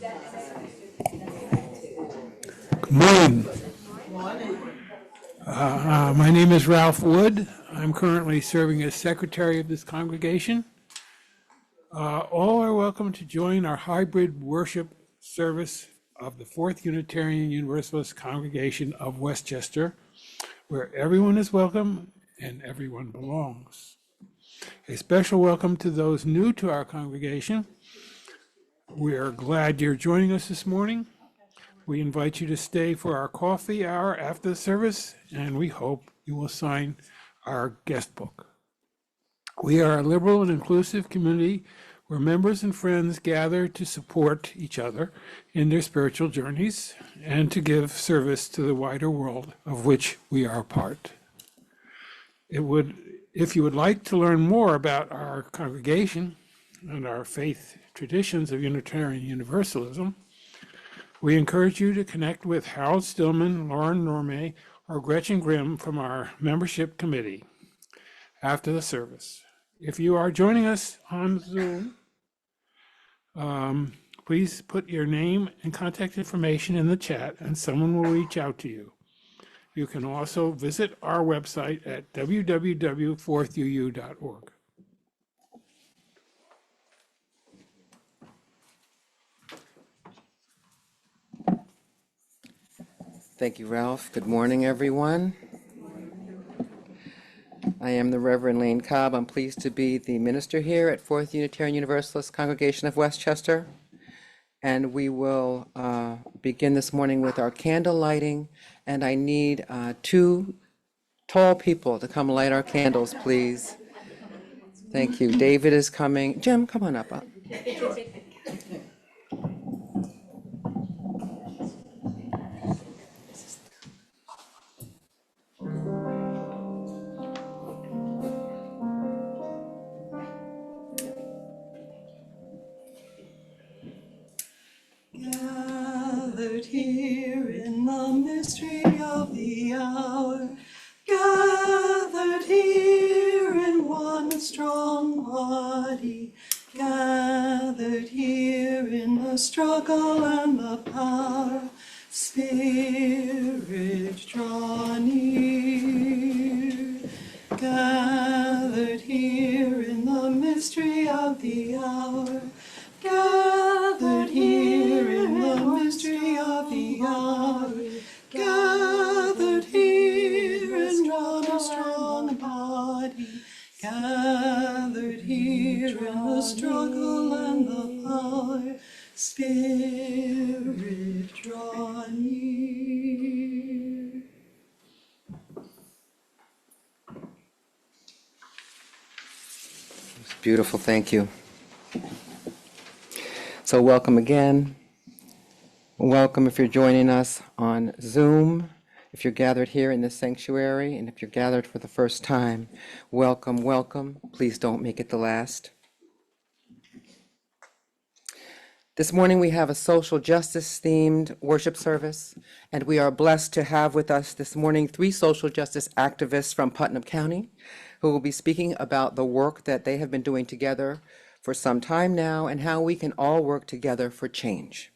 Good morning. My name is Ralph Wood. I'm currently serving as secretary of this congregation. All are welcome to join our hybrid worship service of the Fourth Unitarian Universalist Congregation of Westchester, where everyone is welcome and everyone belongs. A special welcome to those new to our congregation. We are glad you're joining us this morning. We invite you to stay for our coffee hour after the service, and we hope you will sign our guest book. We are a liberal and inclusive community where members and friends gather to support each other in their spiritual journeys and to give service to the wider world of which we are a part. If you would like to learn more about our congregation and our faith traditions of Unitarian Universalism, we encourage you to connect with Harold Stillman, Lauren Normay, or Gretchen Grimm from our membership committee after the service. If you are joining us on Zoom, please put your name and contact information in the chat and someone will reach out to you. You can also visit our website at www.fourthuu.org. Thank you, Ralph. Good morning, everyone. I am the Reverend Lane Cobb. I'm pleased to be the minister here at Fourth Unitarian Universalist Congregation of Westchester. And we will begin this morning with our candle lighting. And I need two tall people to come light our candles, please. Thank you. David is coming. Jim, come on up. Gathered here in the mystery of the hour, gathered here in one strong body, gathered here in the struggle and the power, Spirit, draw near. Gathered here in the mystery of the hour, gathered here in the mystery of the hour, gathered here in one strong body, gathered here in the struggle and the power, Spirit, draw near. Beautiful, thank you. So welcome again. Welcome if you're joining us on Zoom, if you're gathered here in this sanctuary, and if you're gathered for the first time, welcome, welcome. Please don't make it the last. This morning we have a social justice themed worship service, and we are blessed to have with us this morning 3 social justice activists from Putnam County who will be speaking about the work that they have been doing together for some time now and how we can all work together for change.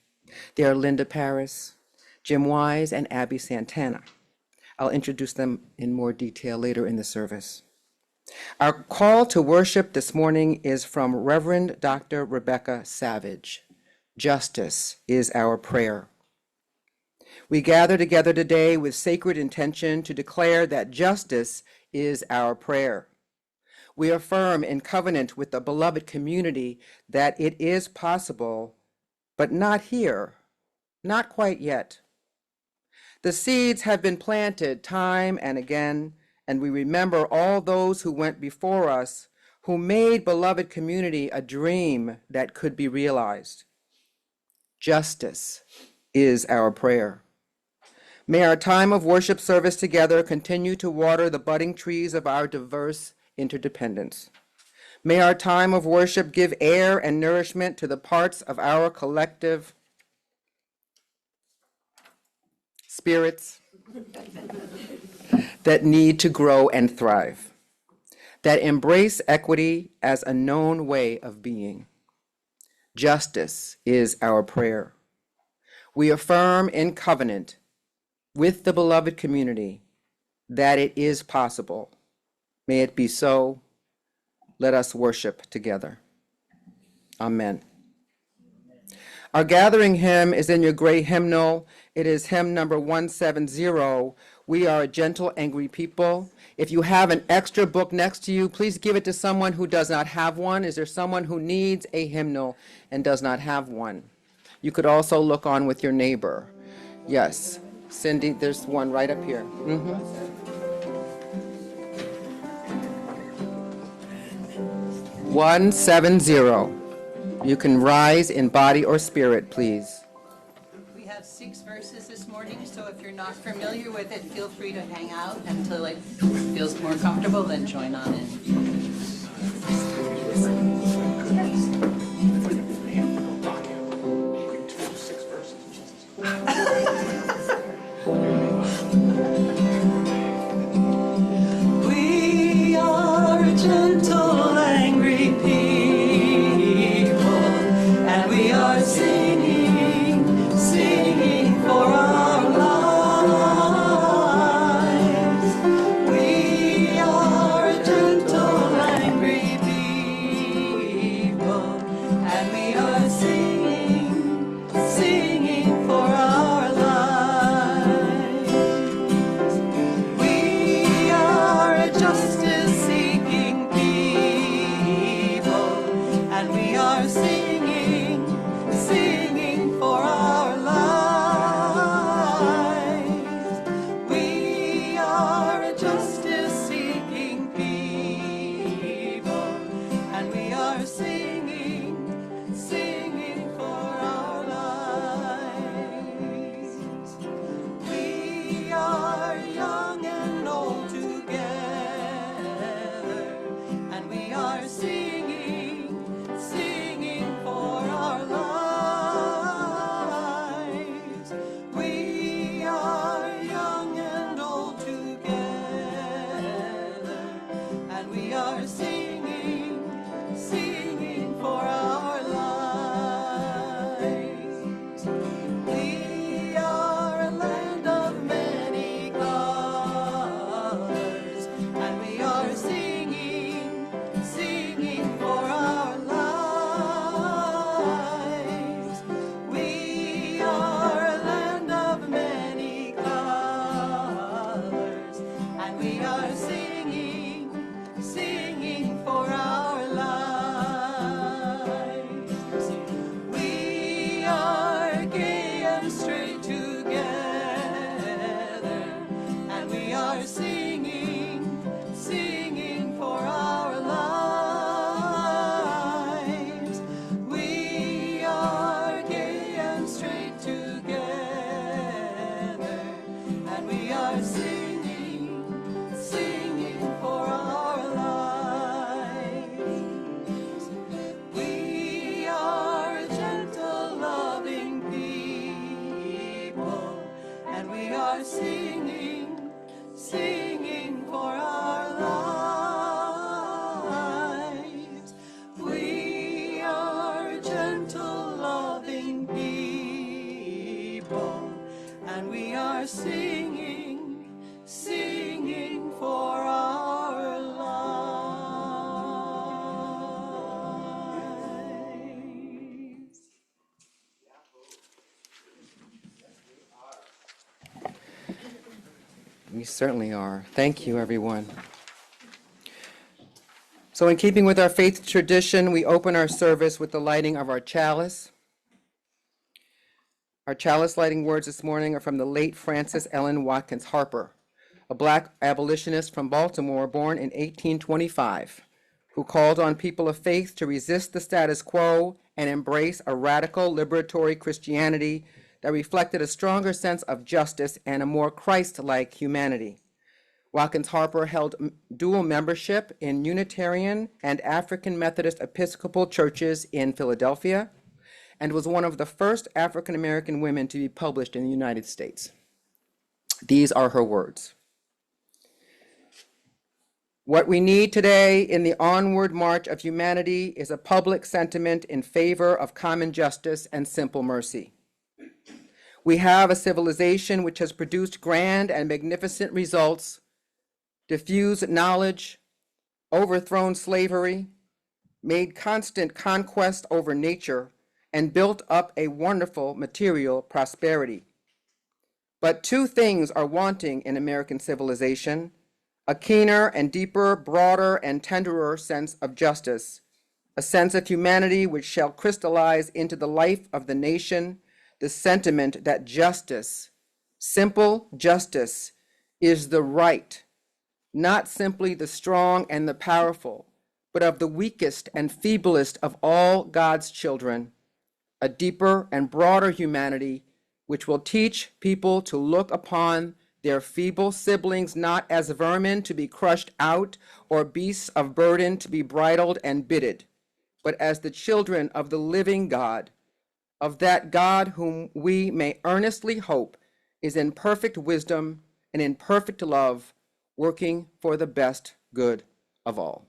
They are Linda Paris, Jim Wise, and Abby Santana. I'll introduce them in more detail later in the service. Our call to worship this morning is from Reverend Dr. Rebecca Savage. Justice is our prayer. We gather together today with sacred intention to declare that justice is our prayer. We affirm in covenant with the beloved community that it is possible, but not here, not quite yet. The seeds have been planted time and again, and we remember all those who went before us, who made beloved community a dream that could be realized. Justice is our prayer. May our time of worship service together continue to water the budding trees of our diverse interdependence. May our time of worship give air and nourishment to the parts of our collective spirits that need to grow and thrive, that embrace equity as a known way of being. Justice is our prayer. We affirm in covenant with the beloved community that it is possible. May it be so. Let us worship together. Amen. Our gathering hymn is in your gray hymnal. It is hymn number 170, We Are a Gentle, Angry People. If you have an extra book next to you, please give it to someone who does not have one. Is there someone who needs a hymnal and does not have one? You could also look on with your neighbor. Yes, Cindy, there's one right up here. 170. You can rise in body or spirit, please. We have 6 verses this morning, so if you're not familiar with it, feel free to hang out until it feels more comfortable, then join on in. We are a gentle, angry people, and we are singing, singing for our lives. We are a gentle, angry people, and we are singing, singing for our lives. We are a justice-seeking people, and we are singing, singing for our lives. We are a justice-seeking people, and we are singing, singing for our lives. We are young and old together, and we are singing, singing for our lives. We are young and old together, and we are singing, singing for our lives. We are a land of many colors, and we are singing, singing for our lives. We are a land of many colors, and we are singing, singing for our lives. We are gay and straight together, and we are singing, singing for our lives. We are gay and straight together, and we are singing, singing for our lives. We are a gentle, loving people, and we are singing, singing for our lives. We are a gentle, loving people, and we are singing, singing for our lives. We certainly are. Thank you, everyone. So in keeping with our faith tradition, we open our service with the lighting of our chalice. Our chalice lighting words this morning are from the late Frances Ellen Watkins Harper, a Black abolitionist from Baltimore born in 1825, who called on people of faith to resist the status quo and embrace a radical liberatory Christianity that reflected a stronger sense of justice and a more Christ-like humanity. Watkins Harper held dual membership in Unitarian and African Methodist Episcopal churches in Philadelphia, and was one of the first African American women to be published in the United States. These are her words. What we need today in the onward march of humanity is a public sentiment in favor of common justice and simple mercy. We have a civilization which has produced grand and magnificent results, diffused knowledge, overthrown slavery, made constant conquest over nature, and built up a wonderful material prosperity. But two things are wanting in American civilization: a keener and deeper, broader and tenderer sense of justice, a sense of humanity which shall crystallize into the life of the nation the sentiment that justice, simple justice, is the right, not simply the strong and the powerful, but of the weakest and feeblest of all God's children, a deeper and broader humanity which will teach people to look upon their feeble siblings not as vermin to be crushed out or beasts of burden to be bridled and bitted, but as the children of the living God, of that God whom we may earnestly hope is in perfect wisdom and in perfect love, working for the best good of all.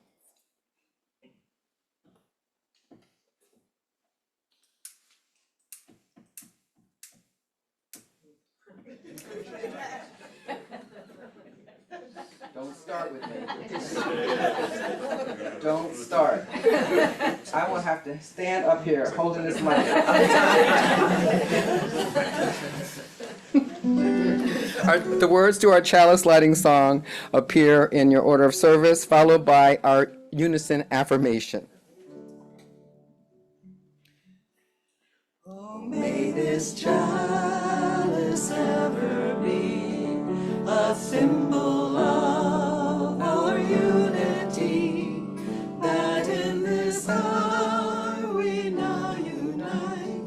Don't start with me. Don't start. I will have to stand up here holding this mic. The words to our chalice lighting song appear in your order of service, followed by our unison affirmation. Oh, may this chalice ever be a symbol of our unity, that in this hour we now unite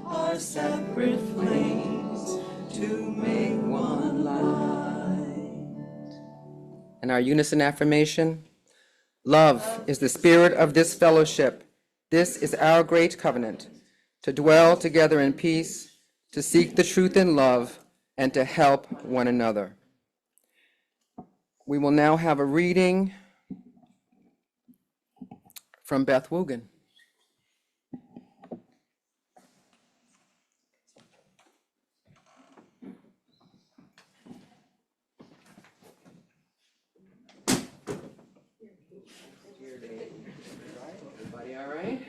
our separate flames to make one light. And our unison affirmation: love is the spirit of this fellowship. This is our great covenant, to dwell together in peace, to seek the truth in love, and to help one another. We will now have a reading from Beth Wogan. Everybody all right?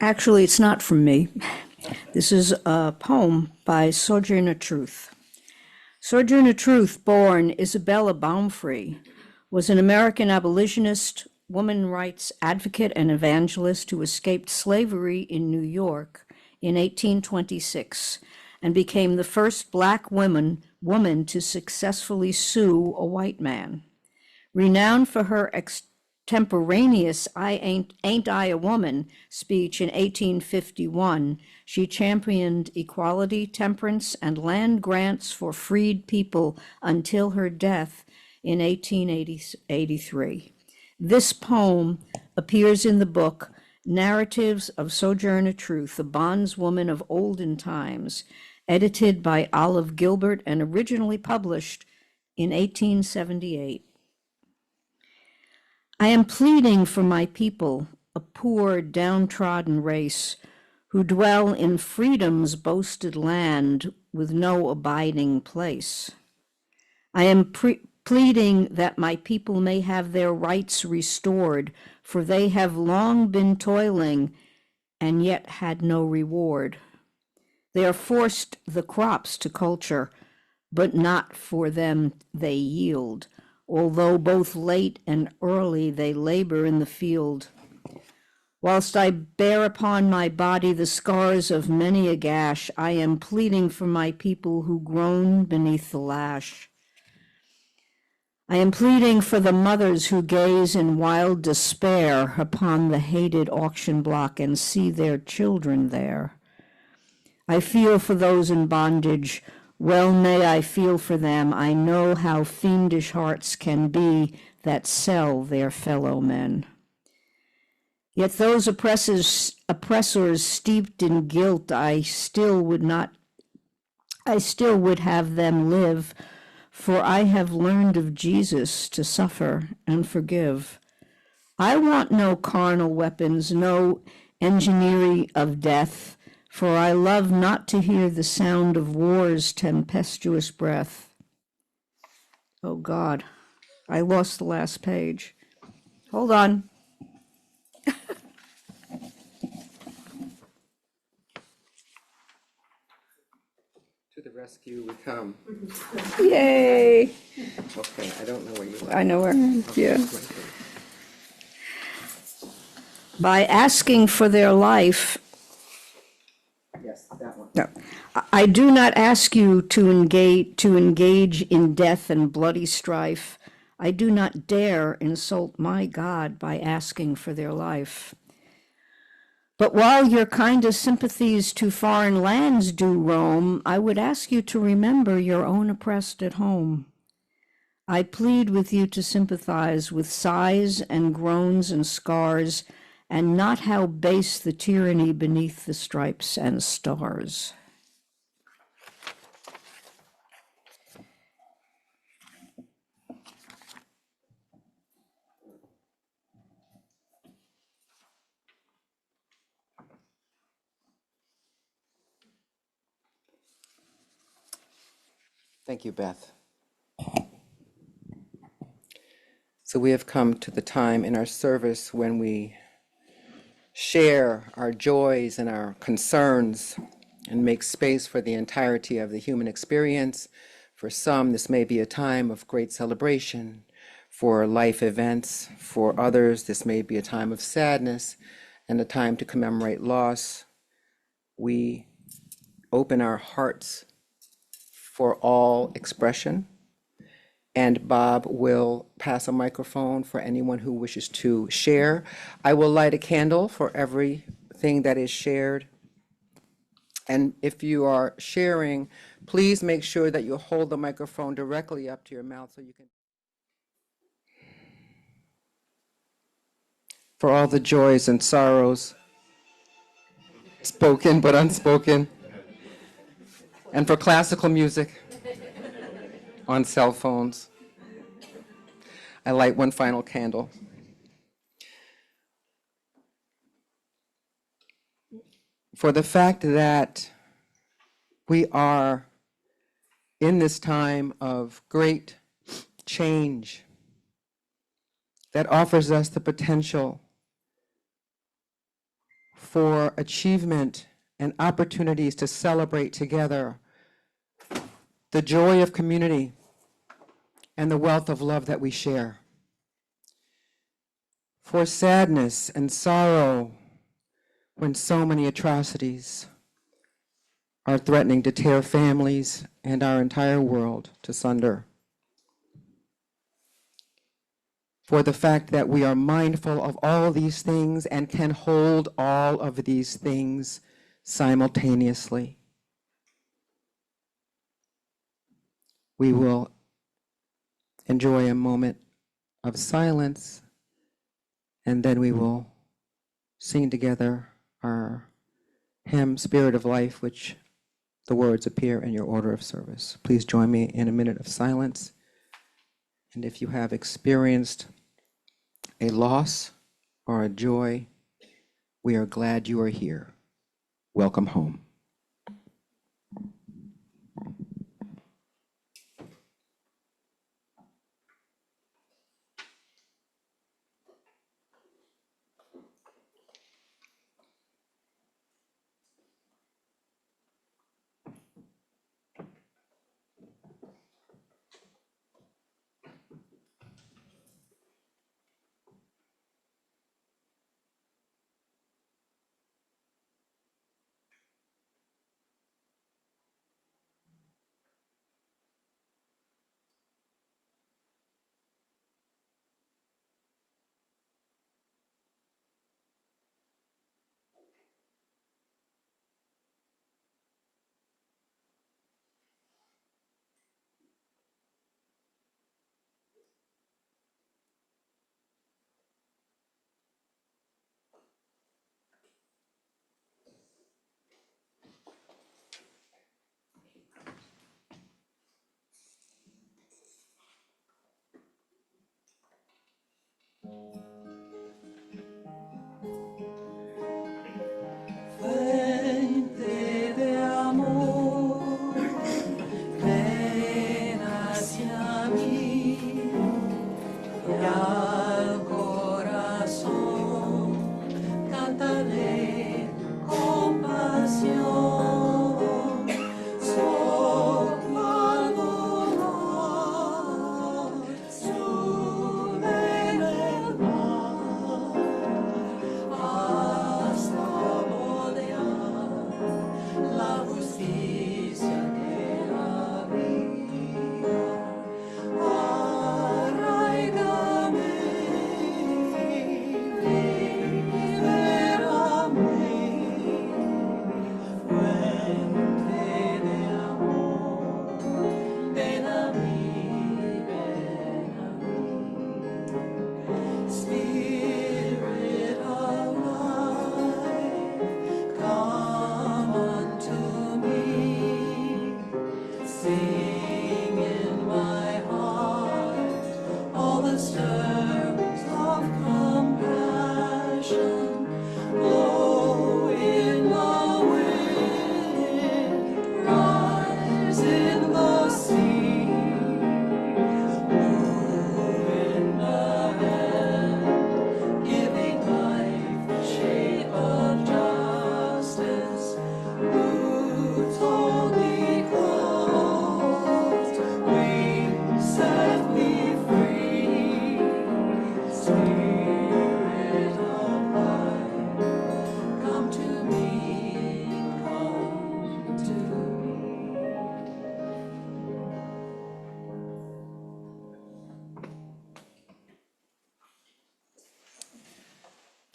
Actually, it's not from me. This is a poem by Sojourner Truth. Sojourner Truth, born Isabella Baumfree, was an American abolitionist, woman rights advocate, and evangelist who escaped slavery in New York in 1826 and became the first Black woman to successfully sue a white man. Renowned for her extemporaneous Ain't I a Woman speech in 1851, she championed equality, temperance, and land grants for freed people until her death in 1883. This poem appears in the book Narratives of Sojourner Truth, a bondswoman of olden times, edited by Olive Gilbert and originally published in 1878. I am pleading for my people, a poor, downtrodden race, who dwell in freedom's boasted land with no abiding place. I am pleading that my people may have their rights restored, for they have long been toiling and yet had no reward. They are forced the crops to culture, but not for them they yield, although both late and early they labor in the field. Whilst I bear upon my body the scars of many a gash, I am pleading for my people who groan beneath the lash. I am pleading for the mothers who gaze in wild despair upon the hated auction block and see their children there. I feel for those in bondage, well may I feel for them. I know how fiendish hearts can be that sell their fellow men. Yet those oppressors steeped in guilt, I still would have them live, for I have learned of Jesus to suffer and forgive. I want no carnal weapons, no engineering of death, for I love not to hear the sound of war's tempestuous breath. Oh God, I lost the last page. Hold on. To the rescue we come. Yay! Okay, I don't know where you are. I know where, yeah. Right there. By asking for their life, Yes, that one. no, I do not ask you to engage in death and bloody strife. I do not dare insult my God by asking for their life. But while your kindest sympathies to foreign lands do roam, I would ask you to remember your own oppressed at home. I plead with you to sympathize with sighs and groans and scars, and not how base the tyranny beneath the stripes and stars. Thank you, Beth. So we have come to the time in our service when we share our joys and our concerns and make space for the entirety of the human experience. For some, this may be a time of great celebration for life events. For others, this may be a time of sadness and a time to commemorate loss. We open our hearts for all expression. And Bob will pass a microphone for anyone who wishes to share. I will light a candle for everything that is shared. And if you are sharing, please make sure that you hold the microphone directly up to your mouth so you can. For all the joys and sorrows, spoken but unspoken, and for classical music on cell phones, I light one final candle. For the fact that we are in this time of great change that offers us the potential for achievement and opportunities to celebrate together the joy of community and the wealth of love that we share. For sadness and sorrow when so many atrocities are threatening to tear families and our entire world asunder. For the fact that we are mindful of all these things and can hold all of these things simultaneously. We will enjoy a moment of silence, and then we will sing together our hymn, Spirit of Life, which the words appear in your order of service. Please join me in a minute of silence. And if you have experienced a loss or a joy, we are glad you are here. Welcome home.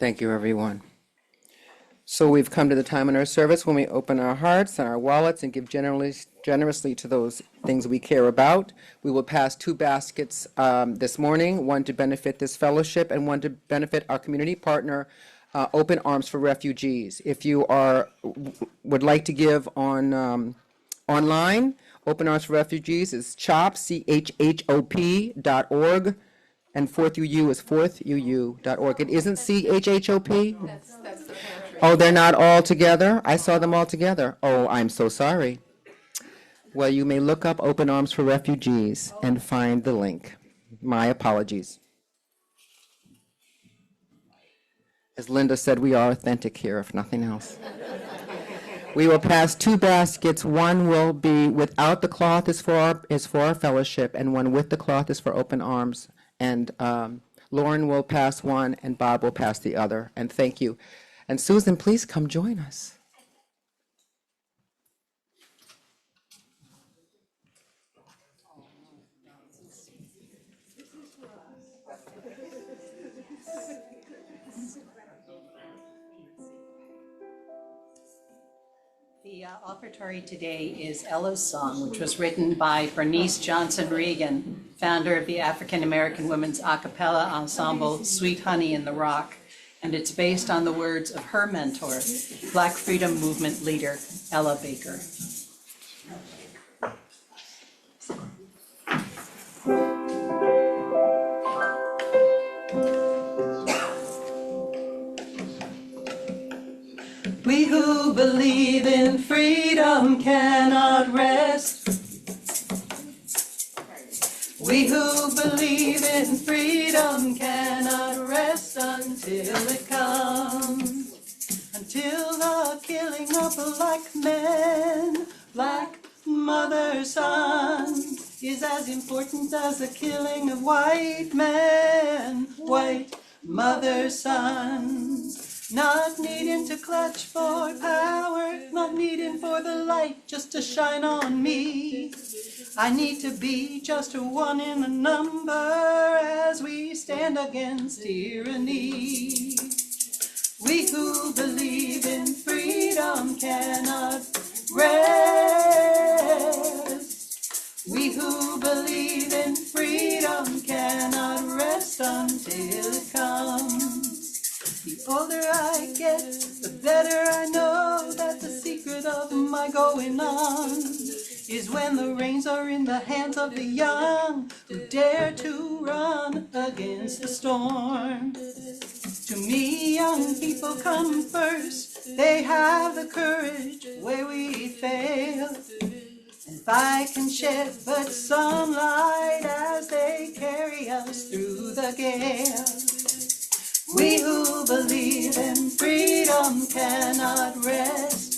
Thank you, everyone. So we've come to the time in our service when we open our hearts and our wallets and give generously to those things we care about. We will pass two baskets this morning, one to benefit this fellowship and one to benefit our community partner, Open Arms for Refugees. If you would like to give on online, Open Arms for Refugees is CHOP, CHHOP.org, and 4thUU is 4thUU.org. It isn't CHHOP? Oh, they're not all together? I saw them all together. Oh, I'm so sorry. Well, you may look up Open Arms for Refugees and find the link. My apologies. As Linda said, we are authentic here, if nothing else. We will pass two baskets. One will be without the cloth is for our fellowship, and one with the cloth is for Open Arms. And Lauren will pass one, and Bob will pass the other. And thank you. And Susan, please come join us. The offertory today is Ella's Song, which was written by Bernice Johnson Regan, founder of the African American women's a cappella ensemble Sweet Honey in the Rock, and it's based on the words of her mentor, Black Freedom Movement leader Ella Baker. We who believe in freedom cannot rest. We who believe in freedom cannot rest until it comes. Until the killing of black men, black mother sons, is as important as the killing of white men, white mother sons. Not needing to clutch for power, not needing for the light just to shine on me. I need to be just a one in a number as we stand against tyranny. We who believe in freedom cannot rest. We who believe in freedom cannot rest until it comes. The older I get, the better I know that the secret of my going on is when the reins are in the hands of the young who dare to run against the storm. To me, young people come first. They have the courage where we fail. And if I can shed but some light as they carry us through the gale. We who believe in freedom cannot rest.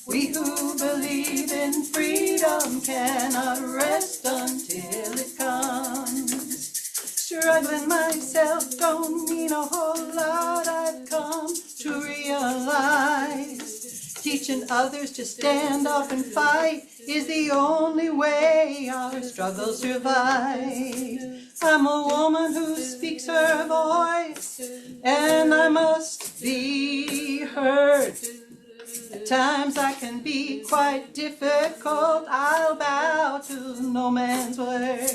We who believe in freedom cannot rest until it comes. Struggling myself don't mean a whole lot. I've come to realize teaching others to stand up and fight is the only way our struggles survive. I'm a woman who speaks her voice, and I must be heard. At times I can be quite difficult. I'll bow to no man's word.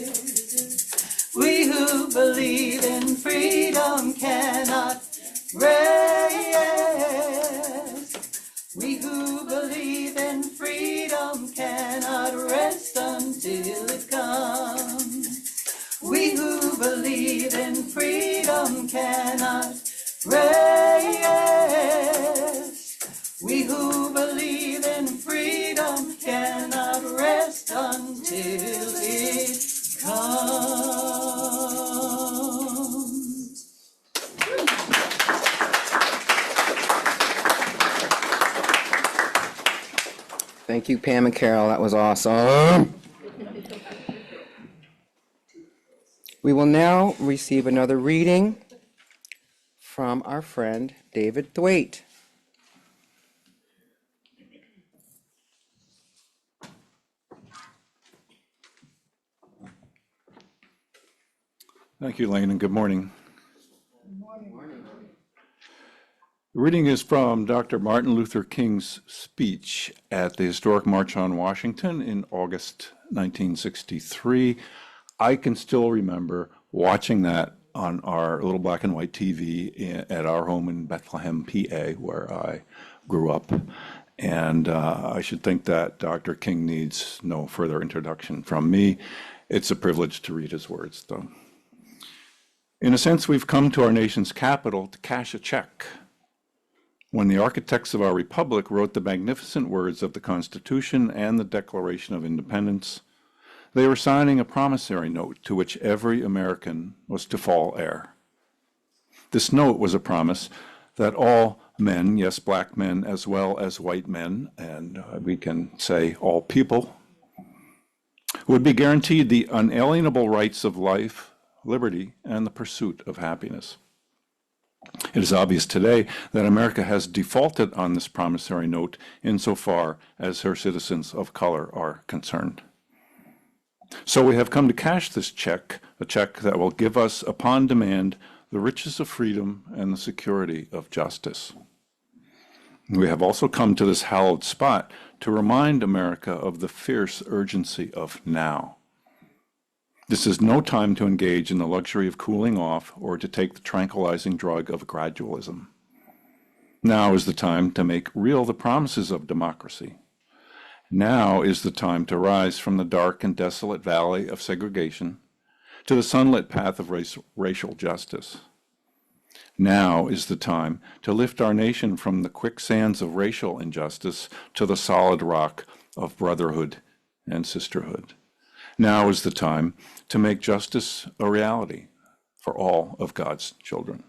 We who believe in freedom cannot rest. We who believe in freedom cannot rest until it comes. We who believe in freedom cannot rest. We who believe in freedom cannot rest until it comes. Thank you, Pam and Carol. That was awesome. We will now receive another reading from our friend David Thwaite. Thank you, Lane, and good morning. reading is from Dr. Martin Luther King's speech at the historic March on Washington in August 1963. I can still remember watching that on our little black and white TV at our home in Bethlehem, PA, where I grew up. And I should think that Dr. King needs no further introduction from me. It's a privilege to read his words, though. In a sense, we've come to our nation's capital to cash a check. When the architects of our republic wrote the magnificent words of the Constitution and the Declaration of Independence, they were signing a promissory note to which every American was to fall heir. This note was a promise that all men, yes, black men as well as white men, and we can say all people, would be guaranteed the unalienable rights of life, liberty, and the pursuit of happiness. It is obvious today that America has defaulted on this promissory note insofar as her citizens of color are concerned. So we have come to cash this check, a check that will give us, upon demand, the riches of freedom and the security of justice. We have also come to this hallowed spot to remind America of the fierce urgency of now. This is no time to engage in the luxury of cooling off or to take the tranquilizing drug of gradualism. Now is the time to make real the promises of democracy. Now is the time to rise from the dark and desolate valley of segregation to the sunlit path of racial justice. Now is the time to lift our nation from the quicksands of racial injustice to the solid rock of brotherhood and sisterhood. Now is the time to make justice a reality for all of God's children.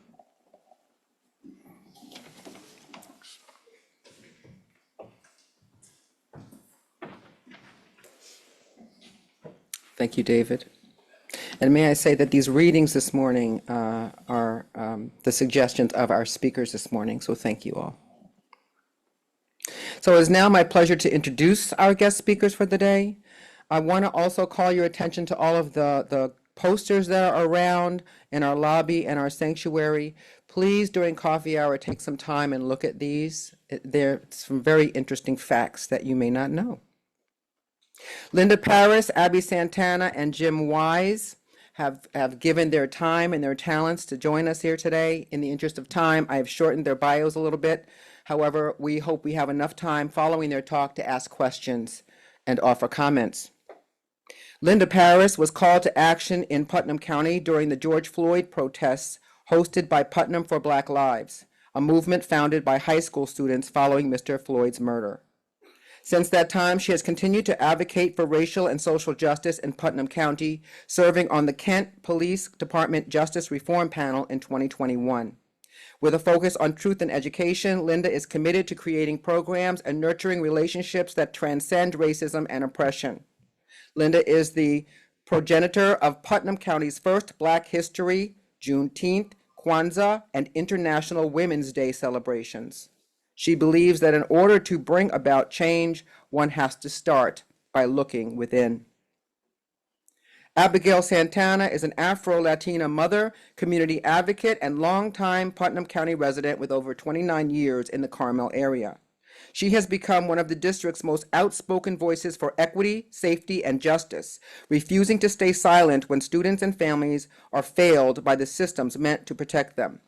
Thank you, David. And may I say that these readings this morning are the suggestions of our speakers this morning, so thank you all. So it is now my pleasure to introduce our guest speakers for the day. I want to also call your attention to all of the posters that are around in our lobby and our sanctuary. Please, during coffee hour, take some time and look at these. There are some very interesting facts that you may not know. Linda Paris, Abby Santana, and Jim Wise have given their time and their talents to join us here today. In the interest of time, I have shortened their bios a little bit. However, we hope we have enough time following their talk to ask questions and offer comments. Linda Paris was called to action in Putnam County during the George Floyd protests hosted by Putnam for Black Lives, a movement founded by high school students following Mr. Floyd's murder. Since that time, she has continued to advocate for racial and social justice in Putnam County, serving on the Kent Police Department Justice Reform Panel in 2021. With a focus on truth and education, Linda is committed to creating programs and nurturing relationships that transcend racism and oppression. Linda is the progenitor of Putnam County's first Black History, Juneteenth, Kwanzaa, and International Women's Day celebrations. She believes that in order to bring about change, one has to start by looking within. Abigail Santana is an Afro-Latina mother, community advocate, and longtime Putnam County resident with over 29 years in the Carmel area. She has become one of the district's most outspoken voices for equity, safety, and justice, refusing to stay silent when students and families are failed by the systems meant to protect them.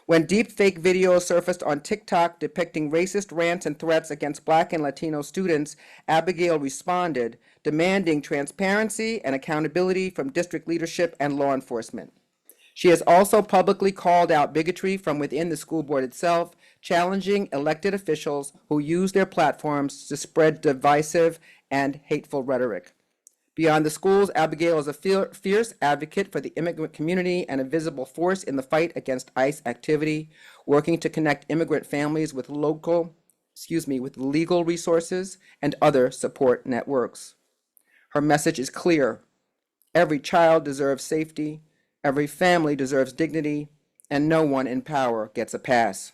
When deepfake videos surfaced on TikTok depicting racist rants and threats against Black and Latino students, Abigail responded, demanding transparency and accountability from district leadership and law enforcement. She has also publicly called out bigotry from within the school board itself, challenging elected officials who use their platforms to spread divisive and hateful rhetoric. Beyond the schools, Abigail is a fierce advocate for the immigrant community and a visible force in the fight against ICE activity, working to connect immigrant families with legal resources and other support networks. Her message is clear. Every child deserves safety, every family deserves dignity, and no one in power gets a pass.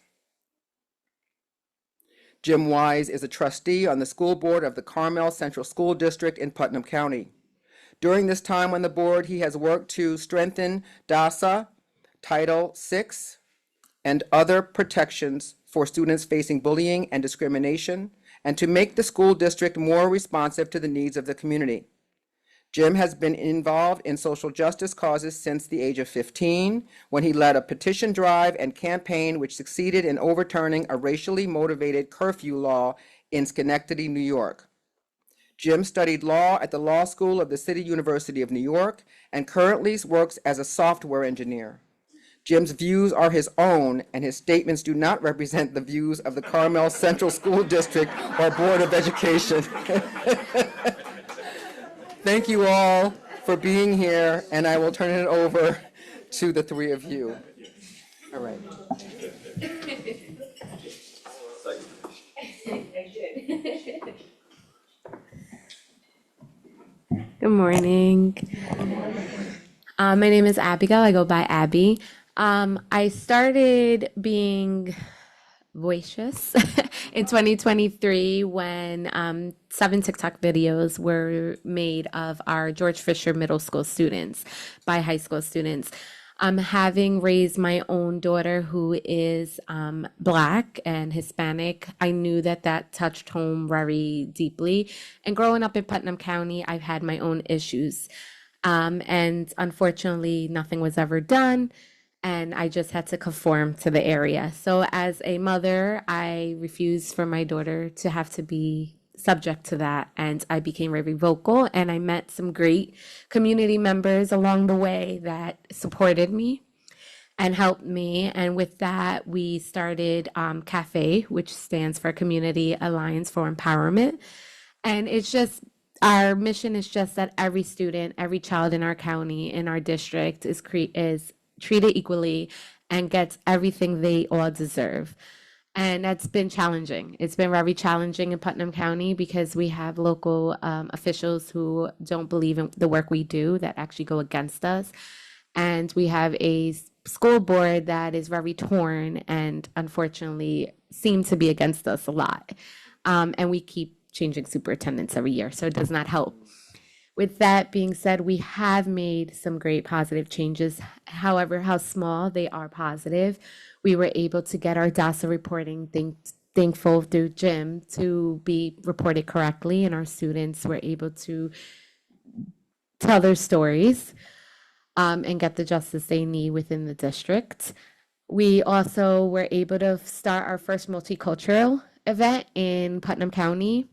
Jim Wise is a trustee on the school board of the Carmel Central School District in Putnam County. During this time on the board, he has worked to strengthen DASA, Title VI, and other protections for students facing bullying and discrimination, and to make the school district more responsive to the needs of the community. Jim has been involved in social justice causes since the age of 15, when he led a petition drive and campaign which succeeded in overturning a racially motivated curfew law in Schenectady, New York. Jim studied law at the Law School of the City University of New York and currently works as a software engineer. Jim's views are his own, and his statements do not represent the views of the Carmel Central School District or Board of Education. Thank you all for being here, and I will turn it over to the three of you. All right. Good morning. My name is Abigail. I go by Abby. I started being voicious in 2023 when 7 TikTok videos were made of our George Fisher Middle School students by high school students. Having raised my own daughter who is Black and Hispanic, I knew that that touched home very deeply. And growing up in Putnam County, I've had my own issues. And unfortunately, nothing was ever done. And I just had to conform to the area. So as a mother, I refused for my daughter to have to be subject to that. And I became very vocal, and I met some great community members along the way that supported me and helped me. And with that, we started CAFE, which stands for Community Alliance for Empowerment. And it's just, our mission is just that every student, every child in our county, in our district is treated equally and gets everything they all deserve. And that's been challenging. It's been very challenging in Putnam County because we have local officials who don't believe in the work we do, that actually go against us. And we have a school board that is very torn and unfortunately seem to be against us a lot. And we keep changing superintendents every year, so it does not help. With that being said, we have made some great positive changes. However, how small, they are positive. We were able to get our DASA reporting, thankful through Jim, to be reported correctly, and our students were able to tell their stories and get the justice they need within the district. We also were able to start our first multicultural event in Putnam County.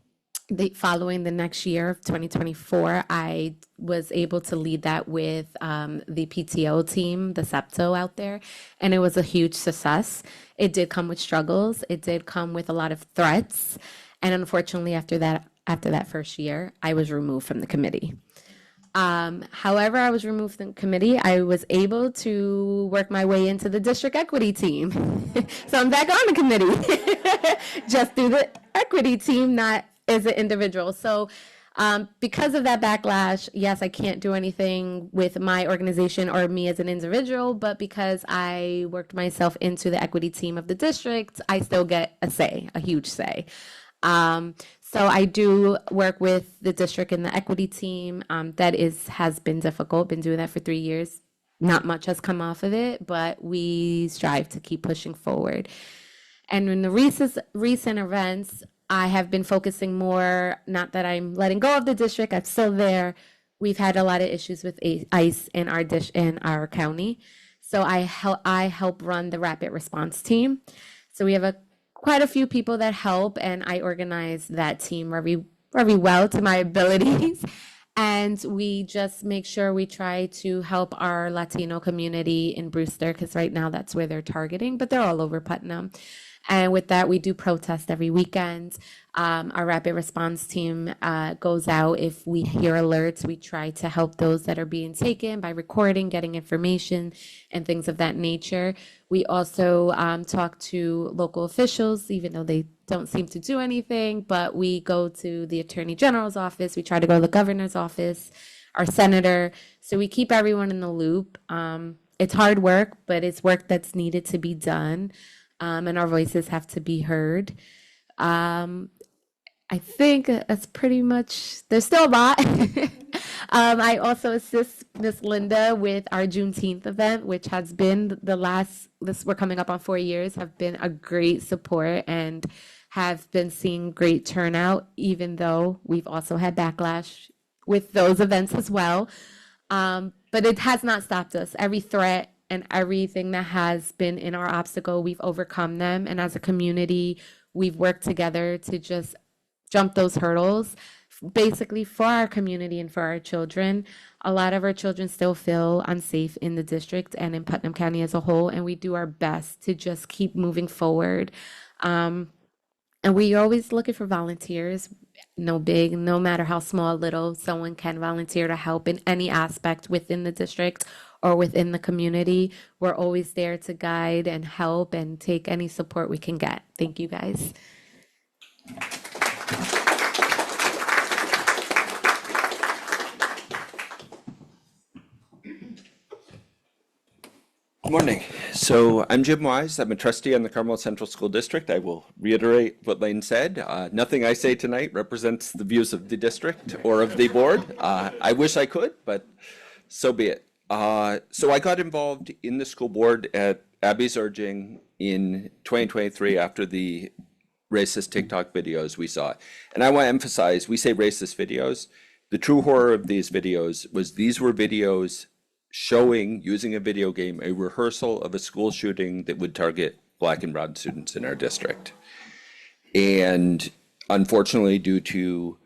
Following the next year of 2024, I was able to lead that with the PTO team, the SEPTO out there, and it was a huge success. It did come with struggles. It did come with a lot of threats. And unfortunately, after that first year, I was removed from the committee. However, I was removed from the committee. I was able to work my way into the district equity team. So I'm back on the committee, just through the equity team, not as an individual. So because of that backlash, yes, I can't do anything with my organization or me as an individual, but because I worked myself into the equity team of the district, I still get a say, a huge say. So I do work with the district and the equity team. That has been difficult, been doing that for 3 years. Not much has come off of it, but we strive to keep pushing forward. And in the recent events, I have been focusing more, not that I'm letting go of the district, I'm still there. We've had a lot of issues with ICE in our county. So I help run the rapid response team. So we have quite a few people that help, and I organize that team very, very well to my abilities. And we just make sure we try to help our Latino community in Brewster, because right now that's where they're targeting, but they're all over Putnam. And with that, we do protest every weekend. Our rapid response team goes out. If we hear alerts, we try to help those that are being taken by recording, getting information, and things of that nature. We also talk to local officials, even though they don't seem to do anything, but we go to the Attorney General's office. We try to go to the governor's office, our senator. So we keep everyone in the loop. It's hard work, but it's work that's needed to be done. And our voices have to be heard. I think that's pretty much, there's still a lot. I also assist Miss Linda with our Juneteenth event, which has been we're coming up on 4 years, have been a great support and have been seeing great turnout, even though we've also had backlash with those events as well. But it has not stopped us. Every threat and everything that has been in our obstacle, we've overcome them. And as a community, we've worked together to just jump those hurdles, basically for our community and for our children. A lot of our children still feel unsafe in the district and in Putnam County as a whole, and we do our best to just keep moving forward. And we are always looking for volunteers, no matter how small, little, someone can volunteer to help in any aspect within the district or within the community. We're always there to guide and help and take any support we can get. Thank you, guys. Good morning. So I'm Jim Wise. I'm a trustee on the Carmel Central School District. I will reiterate what Lane said. Nothing I say tonight represents the views of the district or of the board. I wish I could, but so be it. So I got involved in the school board at Abby's urging in 2023 after the racist TikTok videos we saw. And I want to emphasize, we say racist videos. The true horror of these videos was these were videos showing, using a video game, a rehearsal of a school shooting that would target Black and brown students in our district. And unfortunately, due to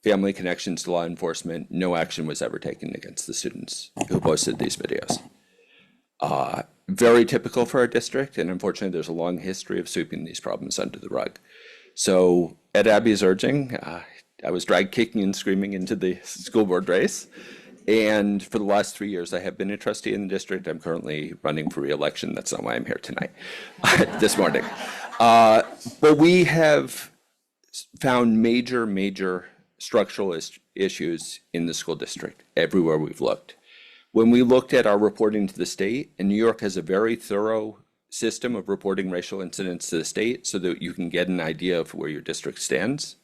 family connections to law enforcement, no action was ever taken against the students who posted these videos. Very typical for our district, and unfortunately, there's a long history of sweeping these problems under the rug. So at Abby's urging, I was dragged kicking and screaming into the school board race. And for the last 3 years, I have been a trustee in the district. I'm currently running for re-election. That's not why I'm here tonight, this morning. But we have found major structural issues in the school district everywhere we've looked. When we looked at our reporting to the state, and New York has a very thorough system of reporting racial incidents to the state so that you can get an idea of where your district stands.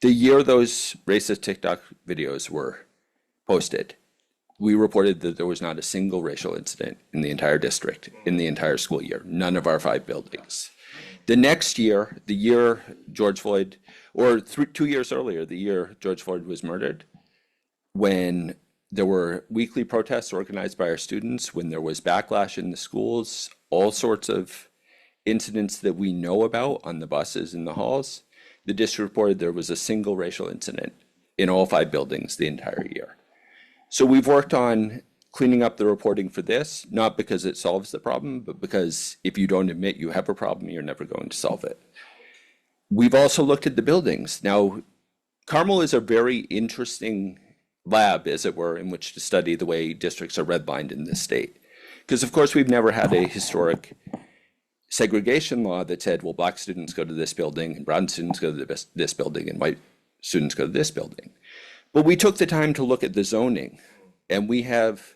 The year those racist TikTok videos were posted, we reported that there was not a single racial incident in the entire district in the entire school year, none of our 5 buildings. The next year, the year George Floyd, or 2 years earlier, the year George Floyd was murdered, when there were weekly protests organized by our students, when there was backlash in the schools, all sorts of incidents that we know about on the buses in the halls, the district reported there was a single racial incident in all 5 buildings the entire year. So we've worked on cleaning up the reporting for this, not because it solves the problem, but because if you don't admit you have a problem, you're never going to solve it. We've also looked at the buildings. Now, Carmel is a very interesting lab, as it were, in which to study the way districts are redlined in this state. Because, of course, we've never had a historic segregation law that said, well, Black students go to this building, and brown students go to this building, and white students go to this building. But we took the time to look at the zoning, and we have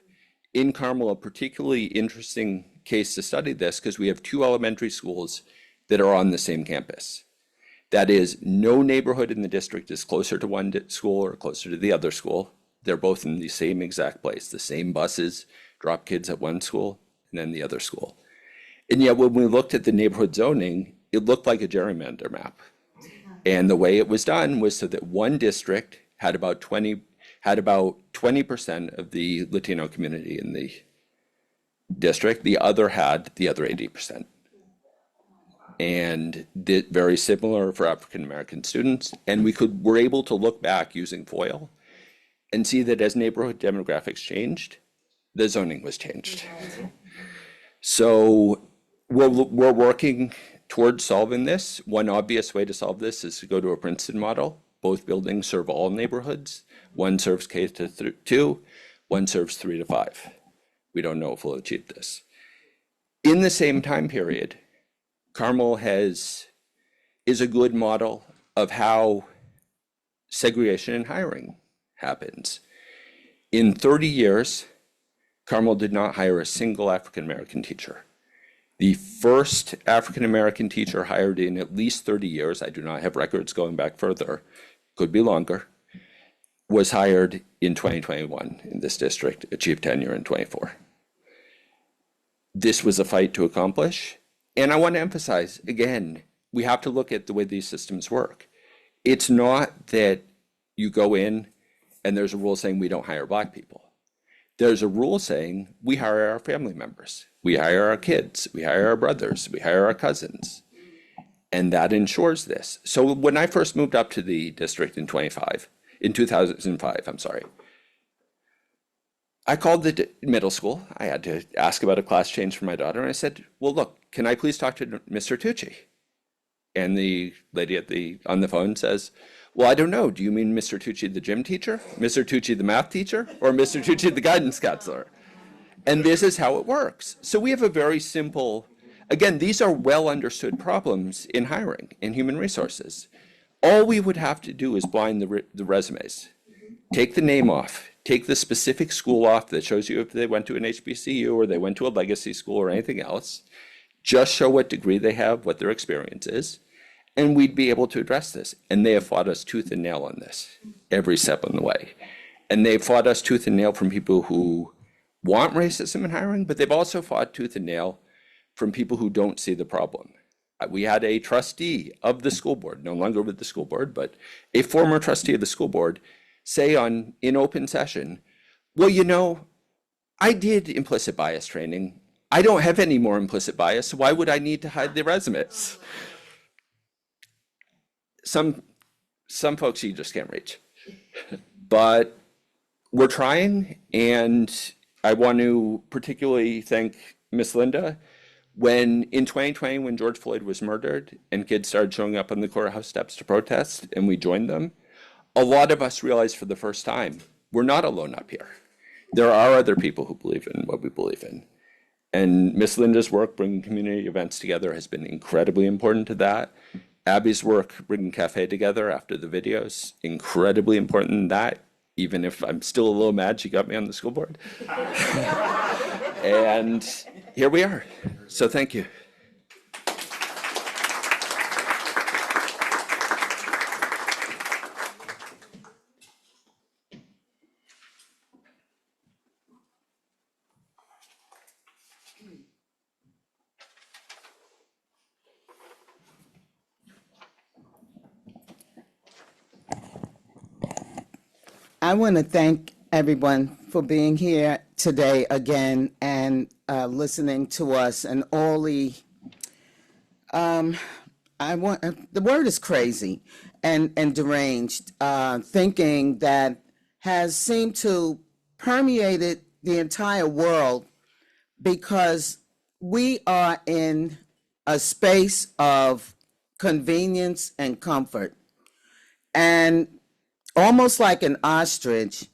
in Carmel a particularly interesting case to study this because we have 2 elementary schools that are on the same campus. That is, no neighborhood in the district is closer to one school or closer to the other school. They're both in the same exact place. The same buses drop kids at one school and then the other school. And yet when we looked at the neighborhood zoning, it looked like a gerrymander map. And the way it was done was so that one district had about 20% of the Latino community in the district. The other had the other 80%. And very similar for African American students. And we're able to look back using FOIL and see that as neighborhood demographics changed, the zoning was changed. So we're working towards solving this. One obvious way to solve this is to go to a Princeton model. Both buildings serve all neighborhoods. One serves K-2, one serves 3 to 5. We don't know if we'll achieve this. In the same time period, Carmel is a good model of how segregation in hiring happens. In 30 years, Carmel did not hire a single African-American teacher. The first African-American teacher hired in at least 30 years, I do not have records going back further, could be longer, was hired in 2021 in this district, achieved tenure in 24. This was a fight to accomplish. And I want to emphasize, again, we have to look at the way these systems work. It's not that you go in and there's a rule saying we don't hire Black people. There's a rule saying we hire our family members, we hire our kids, we hire our brothers, we hire our cousins. And that ensures this. So when I first moved up to the district in 2005, I'm sorry, I called the middle school. I had to ask about a class change for my daughter. And I said, well, look, can I please talk to Mr. Tucci? And the lady on the phone says, well, I don't know. Do you mean Mr. Tucci, the gym teacher, Mr. Tucci, the math teacher, or Mr. Tucci, the guidance counselor? And this is how it works. So we have a very simple, again, these are well understood problems in hiring, in human resources. All we would have to do is blind the resumes, take the name off, take the specific school off that shows you if they went to an HBCU or they went to a legacy school or anything else, just show what degree they have, what their experience is, and we'd be able to address this. And they have fought us tooth and nail on this every step on the way. And they've fought us tooth and nail from people who want racism in hiring, but they've also fought tooth and nail from people who don't see the problem. We had a trustee of the school board, no longer with the school board, but a former trustee of the school board say in open session, well, you know, I did implicit bias training. I don't have any more implicit bias, so why would I need to hide the resumes? Some folks you just can't reach. But we're trying, and I want to particularly thank Miss Linda. When in 2020, when George Floyd was murdered and kids started showing up on the courthouse steps to protest and we joined them, a lot of us realized for the first time, we're not alone up here. There are other people who believe in what we believe in. And Miss Linda's work bringing community events together has been incredibly important to that. Abby's work bringing Cafe together after the videos, incredibly important in that, even if I'm still a little mad she got me on the school board. And here we are. So thank you. I want to thank everyone for being here today again and listening to us and all the word is crazy and deranged thinking that has seemed to permeated the entire world because we are in a space of convenience and comfort. And almost like an ostrich,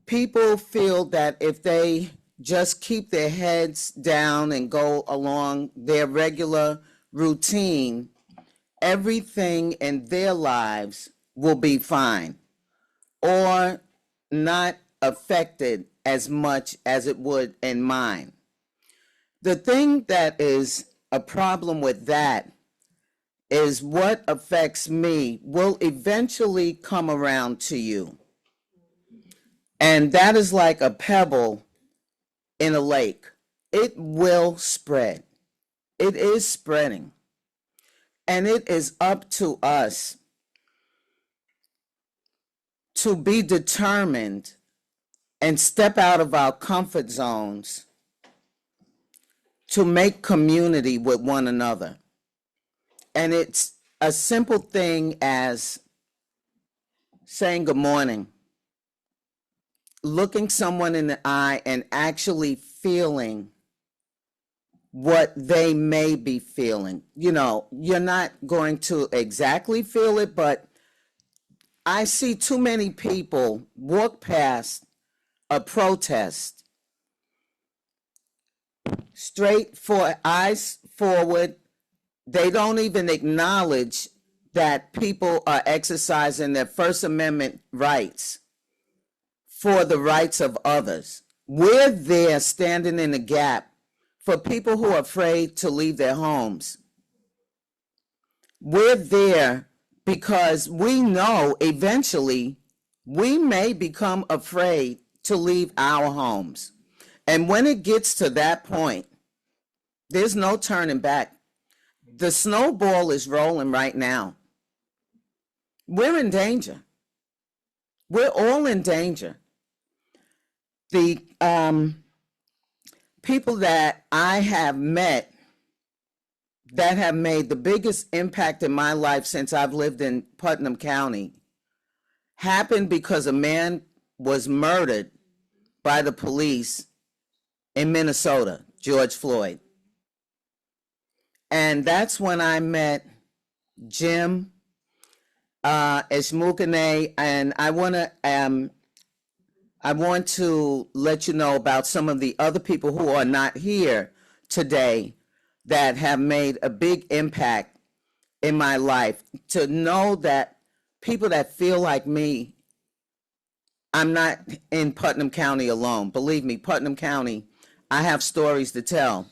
people feel that if they just keep their heads down and go along their regular routine, everything in their lives will be fine or not affected as much as it would in mine. The thing that is a problem with that is what affects me will eventually come around to you. And that is like a pebble in a lake. It will spread. It is spreading. And it is up to us to be determined and step out of our comfort zones to make community with one another. And it's a simple thing as saying good morning, looking someone in the eye and actually feeling what they may be feeling. You know, you're not going to exactly feel it, but I see too many people walk past a protest, straight for eyes forward. They don't even acknowledge that people are exercising their First Amendment rights for the rights of others. We're there standing in the gap for people who are afraid to leave their homes. We're there because we know eventually we may become afraid to leave our homes. And when it gets to that point, there's no turning back. The snowball is rolling right now. We're in danger. We're all in danger. The people that I have met that have made the biggest impact in my life since I've lived in Putnam County happened because a man was murdered by the police in Minnesota, George Floyd. And that's when I met Jim Eshmukane, and I want to let you know about some of the other people who are not here today that have made a big impact in my life. To know that people that feel like me, I'm not in Putnam County alone. Believe me, Putnam County, I have stories to tell.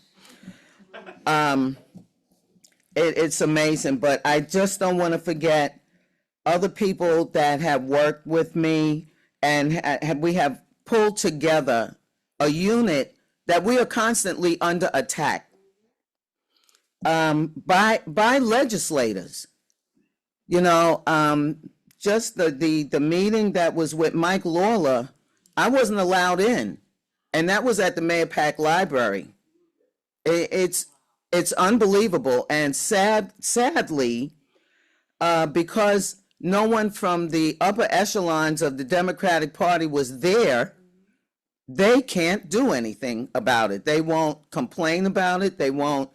It's amazing, but I just don't want to forget other people that have worked with me, and we have pulled together a unit that we are constantly under attack by legislators. You know, just the meeting that was with Mike Lawler, I wasn't allowed in, and that was at the Mahopac Library. It's unbelievable, and sadly, because no one from the upper echelons of the Democratic Party was there, they can't do anything about it. They won't complain about it. They won't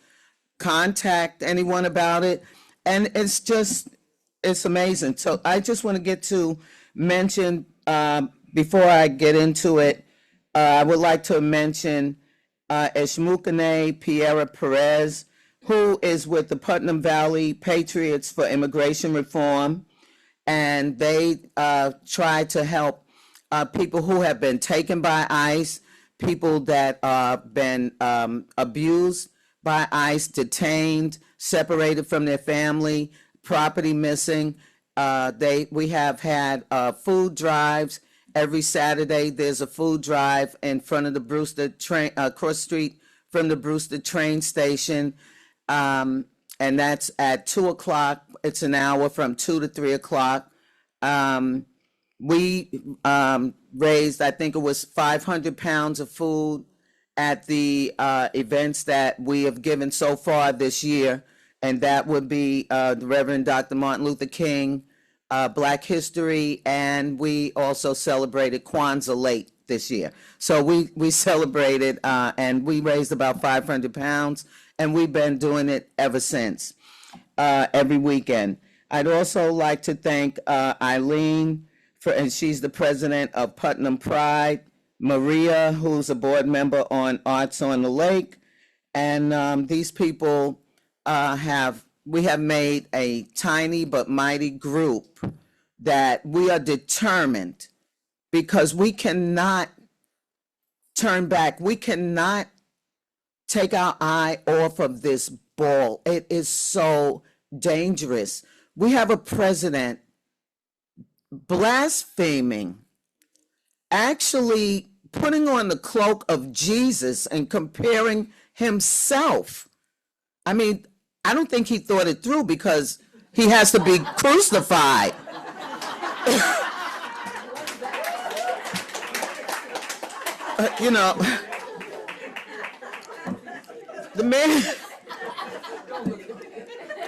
contact anyone about it. And it's amazing. So I just want to get to mention, before I get into it, I would like to mention Eshmukane Piera Perez, who is with the Putnam Valley Patriots for Immigration Reform. And they try to help people who have been taken by ICE, people that have been abused by ICE, detained, separated from their family, property missing. We have had food drives. Every Saturday, there's a food drive in front of the Brewster train, cross street from the Brewster train station. And that's at 2 o'clock. It's an hour from 2 to 3 o'clock. We raised, I think it was 500 pounds of food at the events that we have given so far this year. And that would be the Reverend Dr. Martin Luther King, Black History, and we also celebrated Kwanzaa late this year. So we celebrated and we raised about 500 pounds, and we've been doing it ever since, every weekend. I'd also like to thank Eileen, and she's the president of Putnam Pride, Maria, who's a board member on Arts on the Lake, and these people we have made a tiny but mighty group that we are determined, because we cannot turn back. We cannot take our eye off of this ball. It is so dangerous. We have a president blaspheming, actually putting on the cloak of Jesus and comparing himself. I mean, I don't think he thought it through, because he has to be crucified. You know, the man,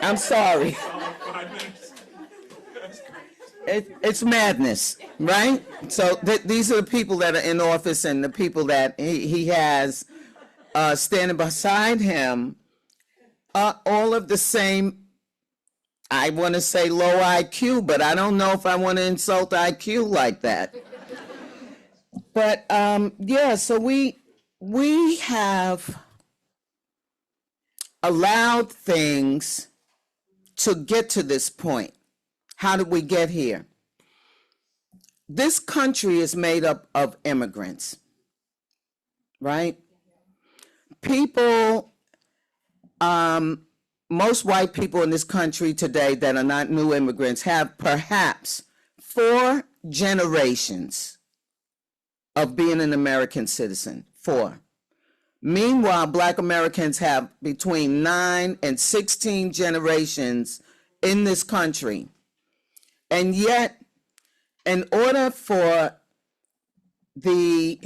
I'm sorry. It's madness, right? So these are the people that are in office, and the people that he has standing beside him are all of the same, I want to say low IQ, but I don't know if I want to insult IQ like that. But yeah, so we have allowed things to get to this point. How did we get here? This country is made up of immigrants, right? People, most white people in this country today that are not new immigrants have perhaps 4 generations of being an American citizen. 4. Meanwhile, Black Americans have between 9 and 16 generations in this country. And yet, in order for the,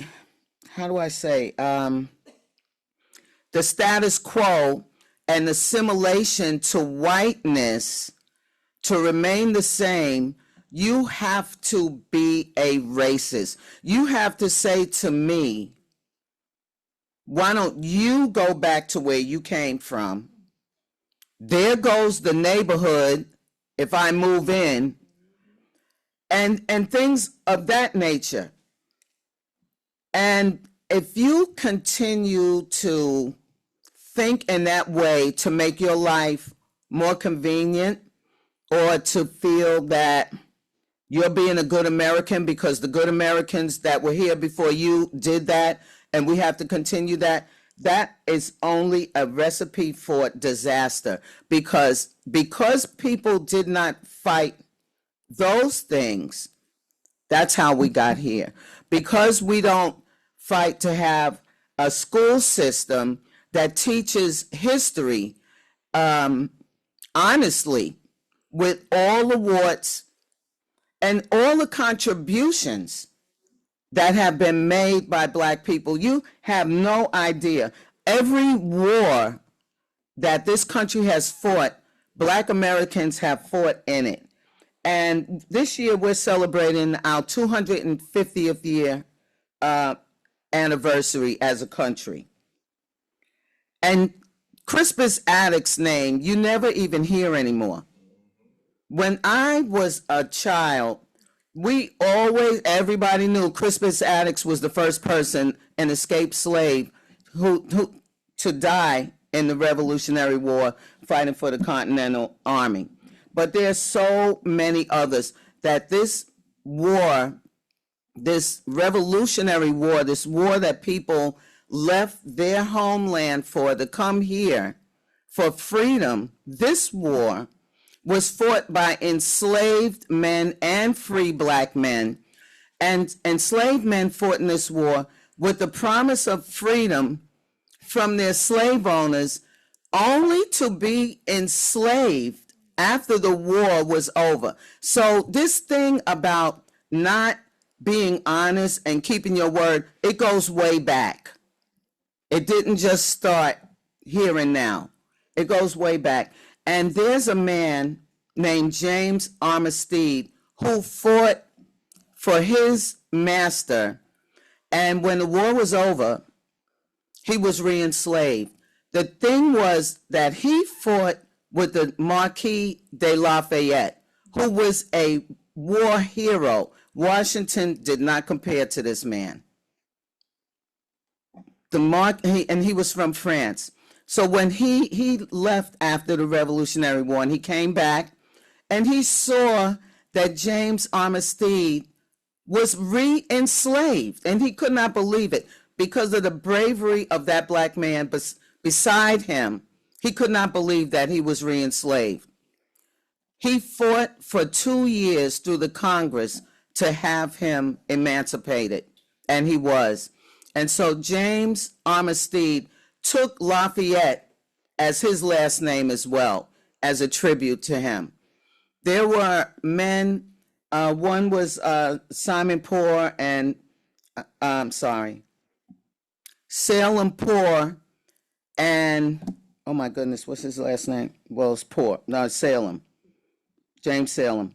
how do I say, the status quo and assimilation to whiteness to remain the same, you have to be a racist. You have to say to me, why don't you go back to where you came from? There goes the neighborhood if I move in, and things of that nature. And if you continue to think in that way to make your life more convenient, or to feel that you're being a good American because the good Americans that were here before you did that, and we have to continue that, that is only a recipe for disaster. Because people did not fight those things, that's how we got here. Because we don't fight to have a school system that teaches history honestly, with all the warts and all the contributions that have been made by Black people. You have no idea. Every war that this country has fought, Black Americans have fought in it. And this year we're celebrating our 250th year anniversary as a country. And Crispus Attucks' name, you never even hear anymore. When I was a child, everybody knew Crispus Attucks was the first person, an escaped slave, who to die in the Revolutionary War fighting for the Continental Army. But there's so many others that this war, this Revolutionary War, this war that people left their homeland for to come here for freedom, this war was fought by enslaved men and free Black men. And enslaved men fought in this war with the promise of freedom from their slave owners, only to be enslaved after the war was over. So this thing about not being honest and keeping your word, it goes way back. It didn't just start here and now. It goes way back. And there's a man named James Armistead who fought for his master. And when the war was over, he was re-enslaved. The thing was that he fought with the Marquis de Lafayette, who was a war hero. Washington did not compare to this man. And he was from France. So when he left after the Revolutionary War and he came back and he saw that James Armistead was re-enslaved, and he could not believe it because of the bravery of that Black man beside him. He could not believe that he was re-enslaved. He fought for 2 years through the Congress to have him emancipated, and he was. And so James Armistead took Lafayette as his last name as well, as a tribute to him. There were men, one was Simon Poor and, Salem Poor and, oh my goodness, what's his last name? Well, it's Poor, no, Salem, James Salem.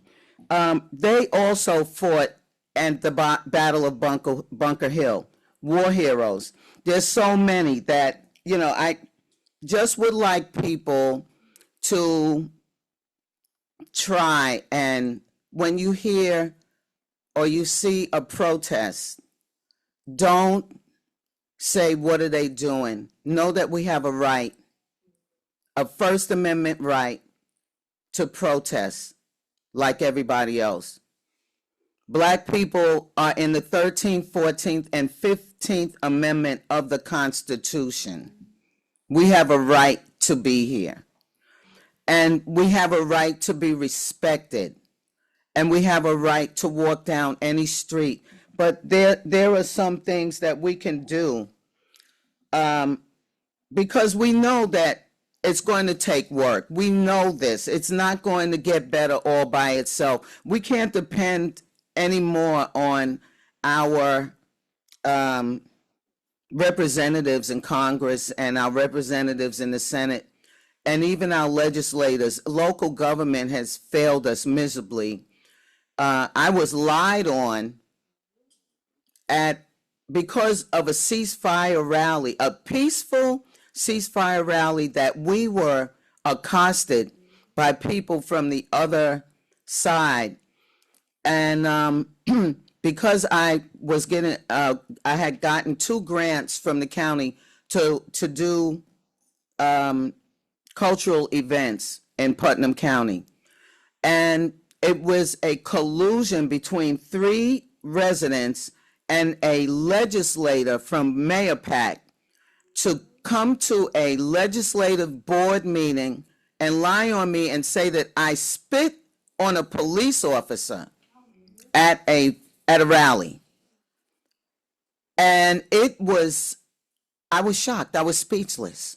They also fought at the Battle of Bunker Hill, war heroes. There's so many that, I just would like people to try, and when you hear or you see a protest, don't say, what are they doing? Know that we have a right, a First Amendment right to protest like everybody else. Black people are in the 13th, 14th, and 15th Amendment of the Constitution. We have a right to be here. And we have a right to be respected. and we have a right to walk down any street. But there are some things that we can do because we know that it's going to take work. We know this. It's not going to get better all by itself. We can't depend anymore on our representatives in Congress and our representatives in the Senate and even our legislators. Local government has failed us miserably. I was lied on because of a ceasefire rally, a peaceful ceasefire rally, that we were accosted by people from the other side. And because I was getting, I had gotten 2 grants from the county to do cultural events in Putnam County. And it was a collusion between 3 residents and a legislator from Mayapack to come to a legislative board meeting and lie on me and say that I spit on a police officer at a rally. And I was shocked. I was speechless.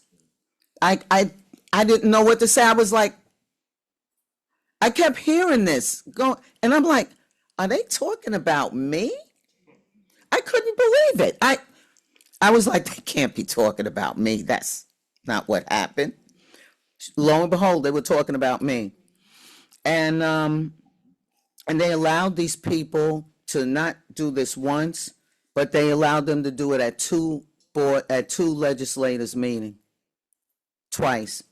I didn't know what to say. I was like, I kept hearing this go, and I'm like, are they talking about me? I couldn't believe it. I was like, they can't be talking about me. That's not what happened. Lo and behold, they were talking about me. And they allowed these people to not do this once, but they allowed them to do it at two legislators meeting twice.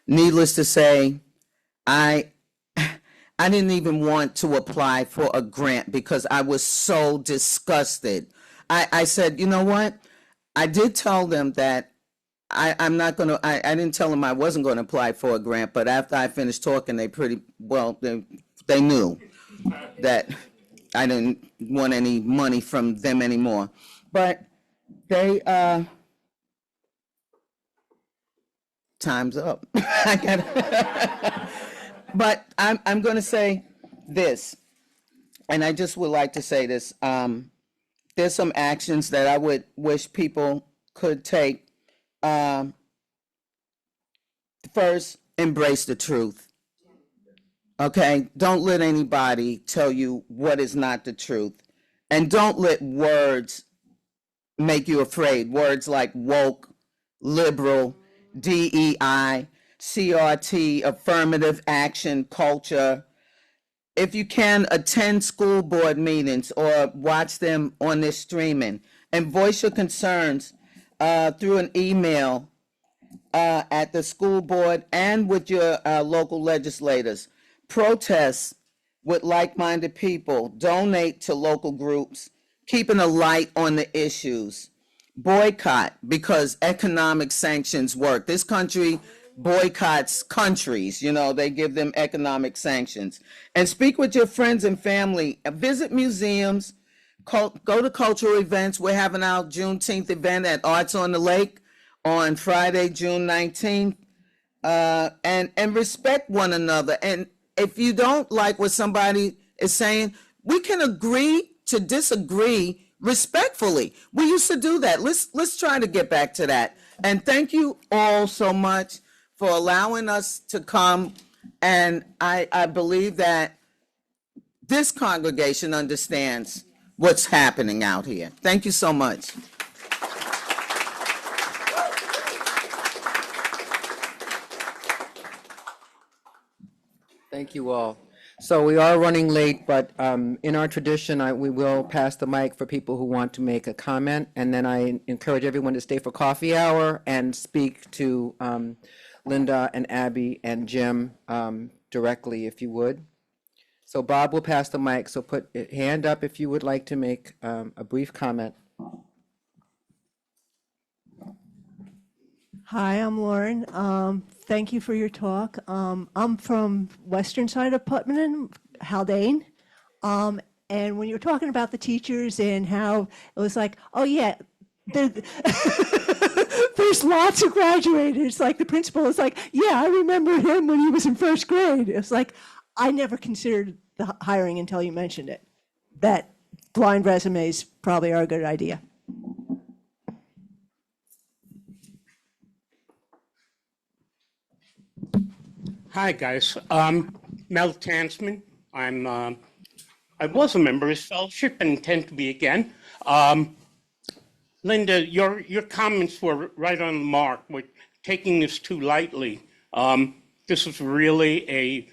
Needless to say, I didn't even want to apply for a grant because I was so disgusted. I said, you know what? I did tell them that I'm not going to, I didn't tell them I wasn't going to apply for a grant, but after I finished talking, they knew that I didn't want any money from them anymore. But they, time's up. I got But I'm going to say this, and I just would like to say this. There's some actions that I would wish people could take. First, embrace the truth. Okay? Don't let anybody tell you what is not the truth. And don't let words make you afraid. Words like woke, liberal, DEI, CRT, affirmative action, culture. If you can, attend school board meetings or watch them on this streaming and voice your concerns through an email at the school board and with your local legislators. Protest with like-minded people. Donate to local groups. Keeping a light on the issues. Boycott, because economic sanctions work. This country boycotts countries, they give them economic sanctions. And speak with your friends and family. Visit museums. Go to cultural events. We're having our Juneteenth event at Arts on the Lake on Friday, June 19th. And respect one another. And if you don't like what somebody is saying, we can agree to disagree respectfully. We used to do that. Let's try to get back to that. And thank you all so much for allowing us to come. And I believe that this congregation understands what's happening out here. Thank you so much. Thank you all. So we are running late, but in our tradition, we will pass the mic for people who want to make a comment. And then I encourage everyone to stay for coffee hour and speak to Linda and Abby and Jim directly, if you would. So Bob will pass the mic. So put a hand up if you would like to make a brief comment. Hi, I'm Lauren. Thank you for your talk. I'm from western side of Putnam, Haldane. And when you were talking about the teachers and how it was like, oh yeah, there's lots of graduated. Like the principal is like, yeah, I remember him when he was in first grade. It's like, I never considered the hiring until you mentioned it, that blind resumes probably are a good idea. Hi, guys. Mel Tansman. I was a member of this fellowship and intend to be again. Linda, your comments were right on the mark with taking this too lightly. This is really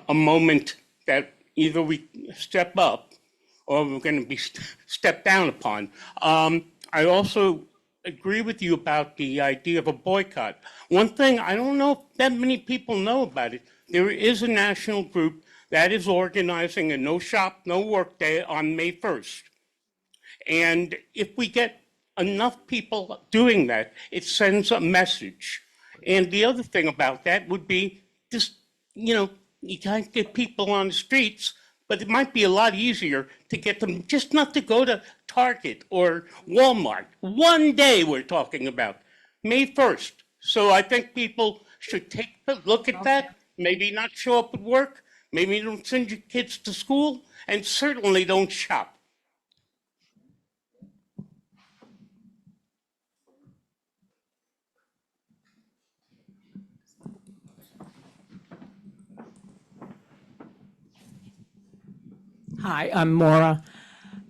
a moment that either we step up or we're going to be stepped down upon. I also agree with you about the idea of a boycott. One thing, I don't know if that many people know about it. There is a national group that is organizing a no shop, no work day on May 1st. And if we get enough people doing that, it sends a message. And the other thing about that would be just, you can't get people on the streets, but it might be a lot easier to get them just not to go to Target or Walmart. One day we're talking about, May 1st. So I think people should take a look at that, maybe not show up at work, maybe don't send your kids to school, and certainly don't shop. Hi, I'm Maura.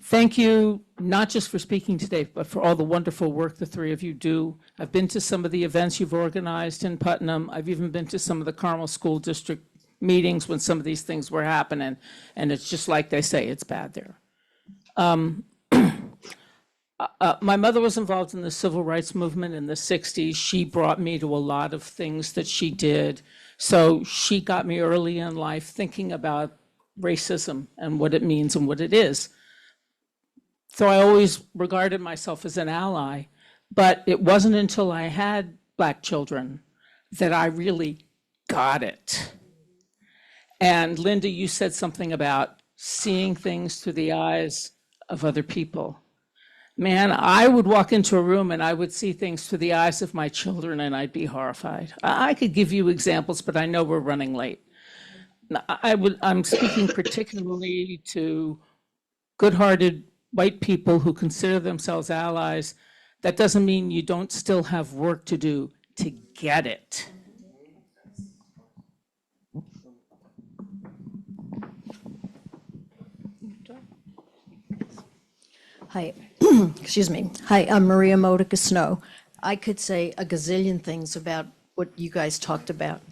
Thank you, not just for speaking today, but for all the wonderful work the three of you do. I've been to some of the events you've organized in Putnam. I've even been to some of the Carmel School District meetings when some of these things were happening, and it's just like they say, it's bad there. My mother was involved in the civil rights movement in the 60s. She brought me to a lot of things that she did. So she got me early in life thinking about racism and what it means and what it is. So I always regarded myself as an ally, but it wasn't until I had Black children that I really got it. And Linda, you said something about seeing things through the eyes of other people. Man, I would walk into a room and I would see things through the eyes of my children and I'd be horrified. I could give you examples, but I know we're running late. I'm speaking particularly to good-hearted white people who consider themselves allies. That doesn't mean you don't still have work to do to get it. Hi, excuse me. Hi, I'm Maria Modica Snow. I could say a gazillion things about what you guys talked about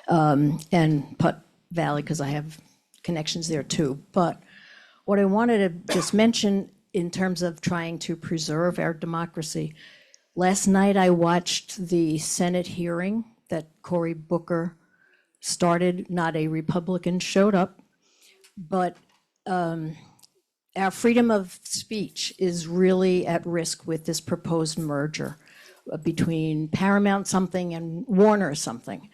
and Putt Valley, because I have connections there too. But what I wanted to just mention in terms of trying to preserve our democracy, last night I watched the Senate hearing that Cory Booker started. Not a Republican showed up, but our freedom of speech is really at risk with this proposed merger between Paramount something and Warner something.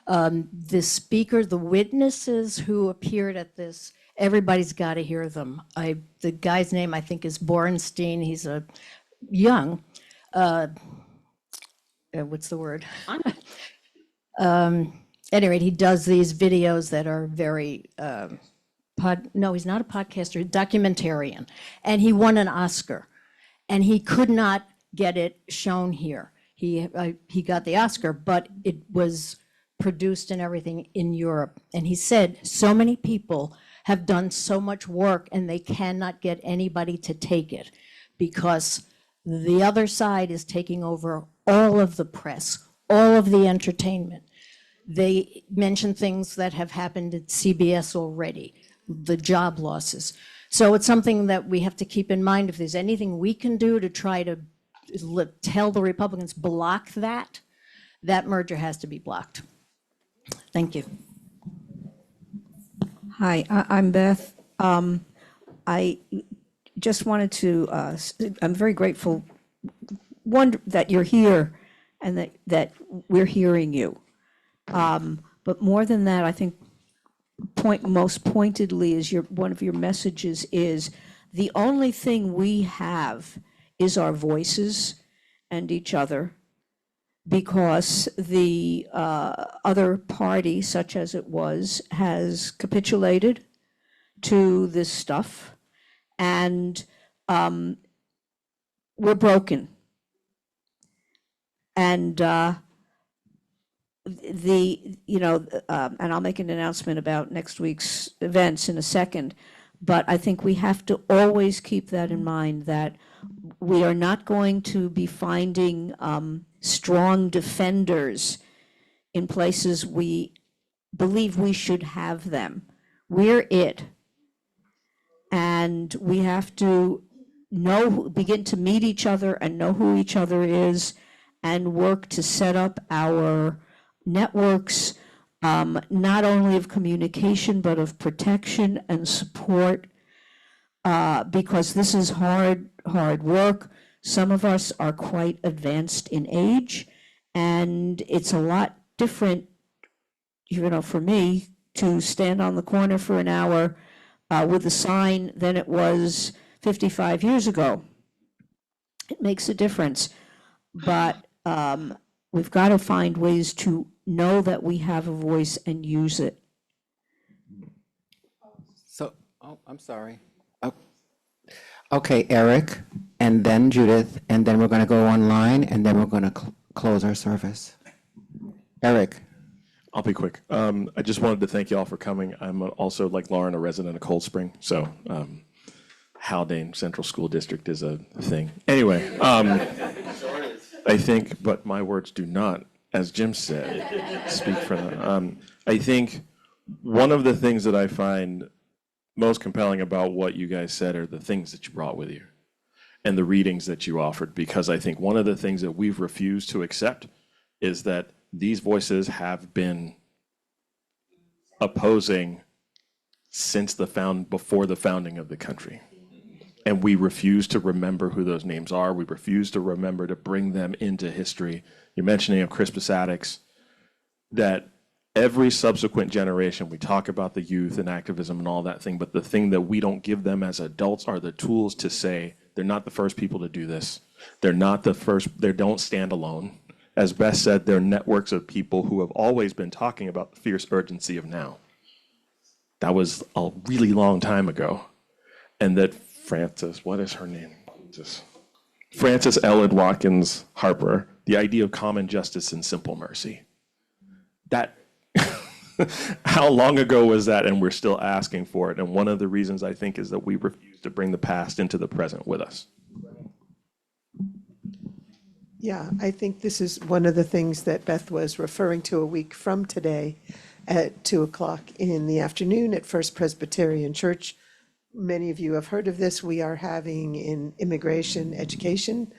The speaker, the witnesses who appeared at this, everybody's got to hear them. The guy's name, I think, is Borenstein. He's a young, what's the word? At any rate, he does these videos that are very, no, he's not a podcaster, documentarian. And he won an Oscar. And he could not get it shown here. He got the Oscar, but it was produced and everything in Europe. And he said, so many people have done so much work and they cannot get anybody to take it because the other side is taking over all of the press, all of the entertainment. They mention things that have happened at CBS already, the job losses. So it's something that we have to keep in mind. If there's anything we can do to try to tell the Republicans, block that, that merger has to be blocked. Thank you. Hi, I'm Beth. I just wanted to, I'm very grateful, one, that you're here and that we're hearing you. But more than that, I think most pointedly is one of your messages is the only thing we have is our voices and each other, because the other party, such as it was, has capitulated. to this stuff, and we're broken. And and I'll make an announcement about next week's events in a second, but I think we have to always keep that in mind, that we are not going to be finding strong defenders in places we believe we should have them. We're it. And we have to begin to meet each other and know who each other is, and work to set up our networks, not only of communication, but of protection and support, because this is hard work. Some of us are quite advanced in age, and it's a lot different, for me, to stand on the corner for an hour with a sign than it was 55 years ago. It makes a difference, but we've got to find ways to know that we have a voice and use it. So, I'm sorry. Okay, Eric, and then Judith, and then we're going to go online, and then we're going to close our service. Eric. I'll be quick. I just wanted to thank you all for coming. I'm also, like Lauren, a resident of Cold Spring, so Haldane Central School District is a thing. Anyway, I think, but my words do not, as Jim said, speak for them. I think one of the things that I find most compelling about what you guys said are the things that you brought with you and the readings that you offered, because I think one of the things that we've refused to accept is that these voices have been opposing since before the founding of the country. And we refuse to remember who those names are. We refuse to remember to bring them into history. You're mentioning of Crispus Attucks, that every subsequent generation, we talk about the youth and activism and all that thing, but the thing that we don't give them as adults are the tools to say, they're not the first people to do this. They're not the first, they don't stand alone. As Beth said, they're networks of people who have always been talking about the fierce urgency of now. That was a really long time ago. And that Frances, what is her name? Frances Ellen Watkins Harper, the idea of common justice and simple mercy. That, how long ago was that? And we're still asking for it. And one of the reasons I think is that we refuse to bring the past into the present with us. Yeah, I think this is one of the things that Beth was referring to a week from today at 2:00 in the afternoon at First Presbyterian Church. Many of you have heard of this. We are having an immigration education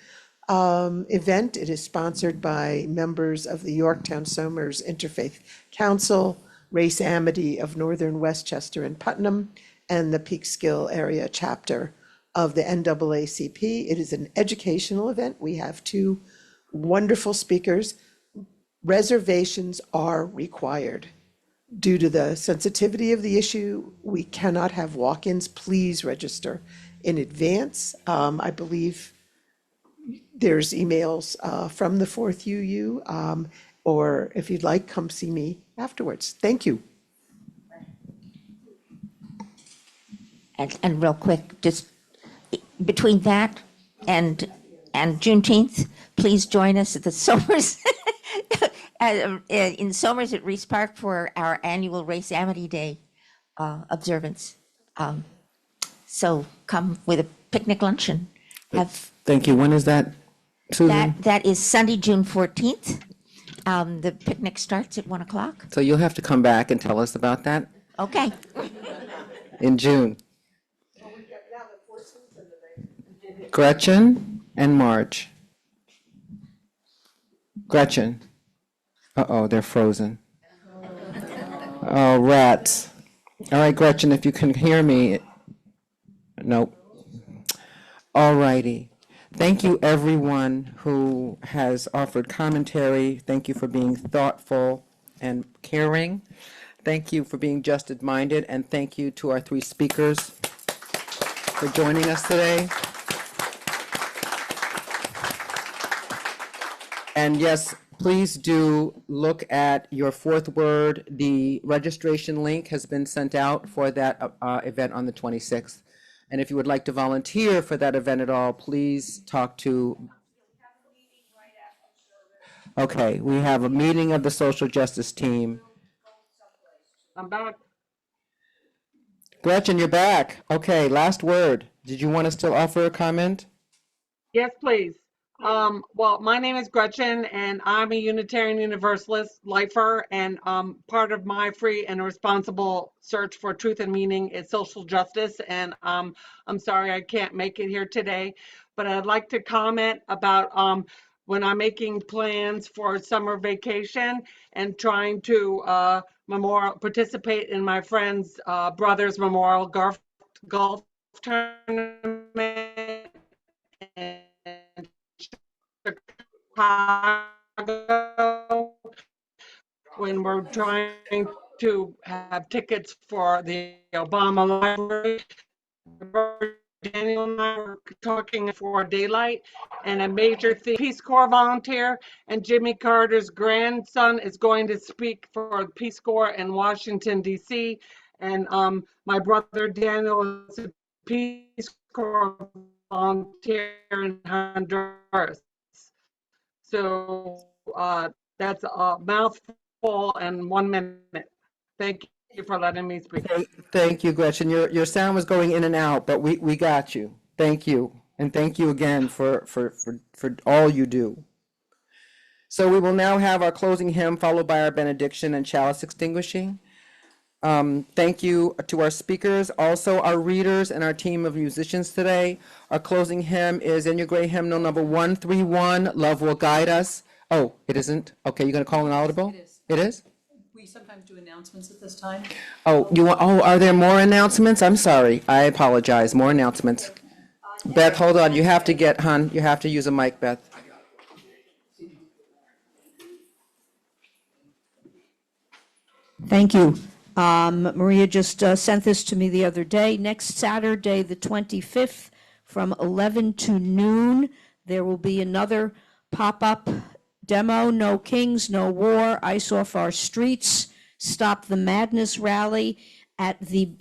event. It is sponsored by members of the Yorktown Somers Interfaith Council, Race Amity of Northern Westchester and Putnam, and the Peekskill Area Chapter of the NAACP. It is an educational event. We have two wonderful speakers. Reservations are required. Due to the sensitivity of the issue, we cannot have walk-ins. Please register in advance. I believe there's emails from the 4th UU, or if you'd like, come see me afterwards. Thank you. And real quick, just between that and Juneteenth, please join us at the Somers in Somers at Reese Park for our annual Race Amity Day observance. So come with a picnic lunch and have. Thank you. When is that, Susan? That is Sunday, June 14th. The picnic starts at 1:00. So you'll have to come back and tell us about that Okay. in June. Gretchen and March. Gretchen. Uh-oh, they're frozen. Oh, rats. All right, Gretchen, if you can hear me. Nope. All righty. Thank you, everyone who has offered commentary. Thank you for being thoughtful and caring. Thank you for being justice-minded, and thank you to our three speakers for joining us today. And yes, please do look at your fourth word. The registration link has been sent out for that event on the 26th. And if you would like to volunteer for that event at all, please talk to. Okay, we have a meeting of the social justice team. I'm back. Gretchen, you're back. Okay, last word. Did you want to still offer a comment? Yes, please. Well, my name is Gretchen, and I'm a Unitarian Universalist lifer, and part of my free and responsible search for truth and meaning is social justice. And I'm sorry I can't make it here today, but I'd like to comment about when I'm making plans for summer vacation and trying to participate in my friend's brother's memorial golf tournament in Chicago, when we're trying to have tickets for the Obama Library. Daniel and I were talking for daylight, and a major Peace Corps volunteer, and Jimmy Carter's grandson is going to speak for the Peace Corps in Washington, D.C., and my brother Daniel is a Peace Corps volunteer in Honduras. So that's a mouthful and 1 minute. Thank you for letting me speak. Thank you, Gretchen. Your sound was going in and out, but we got you. Thank you. And thank you again for all you do. So we will now have our closing hymn followed by our benediction and chalice extinguishing. Thank you to our speakers, also our readers and our team of musicians today. Our closing hymn is in your gray hymnal number 131, Love Will Guide Us. Oh, it isn't? Okay, you're going to call an audible? It is. It is? We sometimes do announcements at this time. Oh, are there more announcements? I'm sorry. I apologize. More announcements. Beth, hold on. You have to use a mic, Beth. Thank you. Maria just sent this to me the other day. Next Saturday, the 25th, from 11 to noon, there will be another pop-up demo, No Kings, No War, Ice Off Our Streets, Stop the Madness rally at the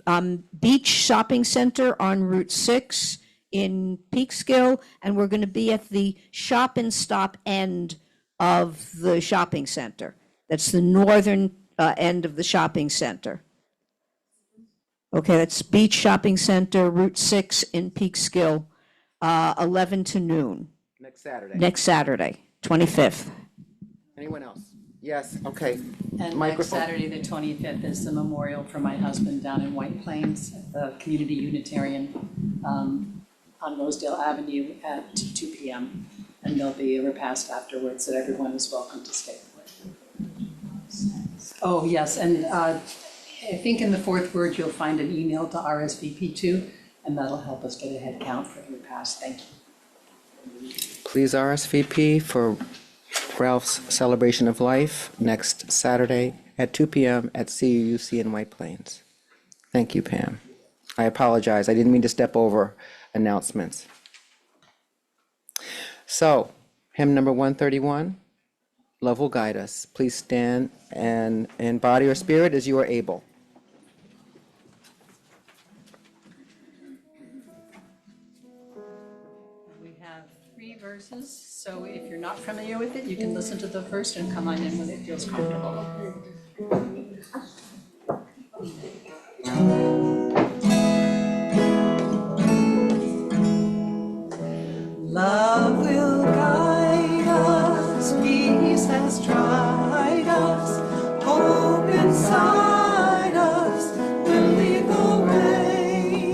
Beach Shopping Center on Route 6 in Peekskill, and we're going to be at the Shop and Stop end of the shopping center. That's the northern end of the shopping center. Okay, that's Beach Shopping Center, Route 6 in Peekskill, 11 to noon. Next Saturday, 25th. Anyone else? Yes, okay. And next Saturday, the 25th, is the memorial for my husband down in White Plains at the Community Unitarian on Rosedale Avenue at 2 p.m. And there'll be a repast afterwards that everyone is welcome to stay for. Oh, yes, and I think in the fourth word, you'll find an email to RSVP to, and that'll help us get a head count for the repast. Thank you. Please RSVP for Ralph's Celebration of Life next Saturday at 2 p.m. at CUUC in White Plains. Thank you, Pam. I apologize. I didn't mean to step over announcements. So, hymn number 131, Love Will Guide Us. Please stand and in body or spirit as you are able. We have 3 verses, so if you're not familiar with it, you can listen to the first and come on in when it feels comfortable. Love will guide us, peace has tried us, hope inside us will lead the way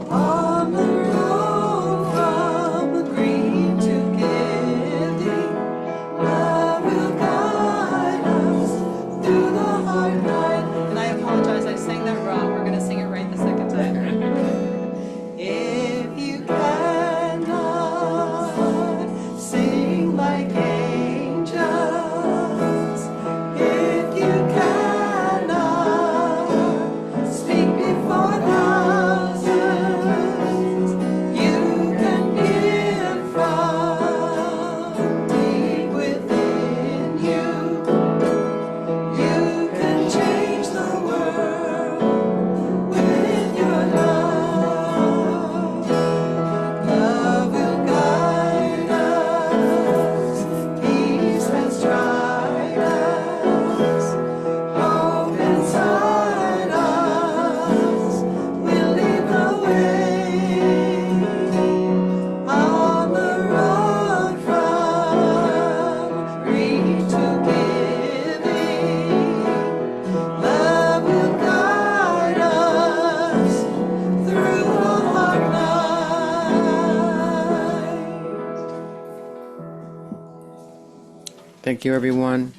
on the road from green to giving. Love will guide us through the hard night. And I apologize, I sang that wrong. We're going to sing it right the second time. If you cannot Thank you, everyone.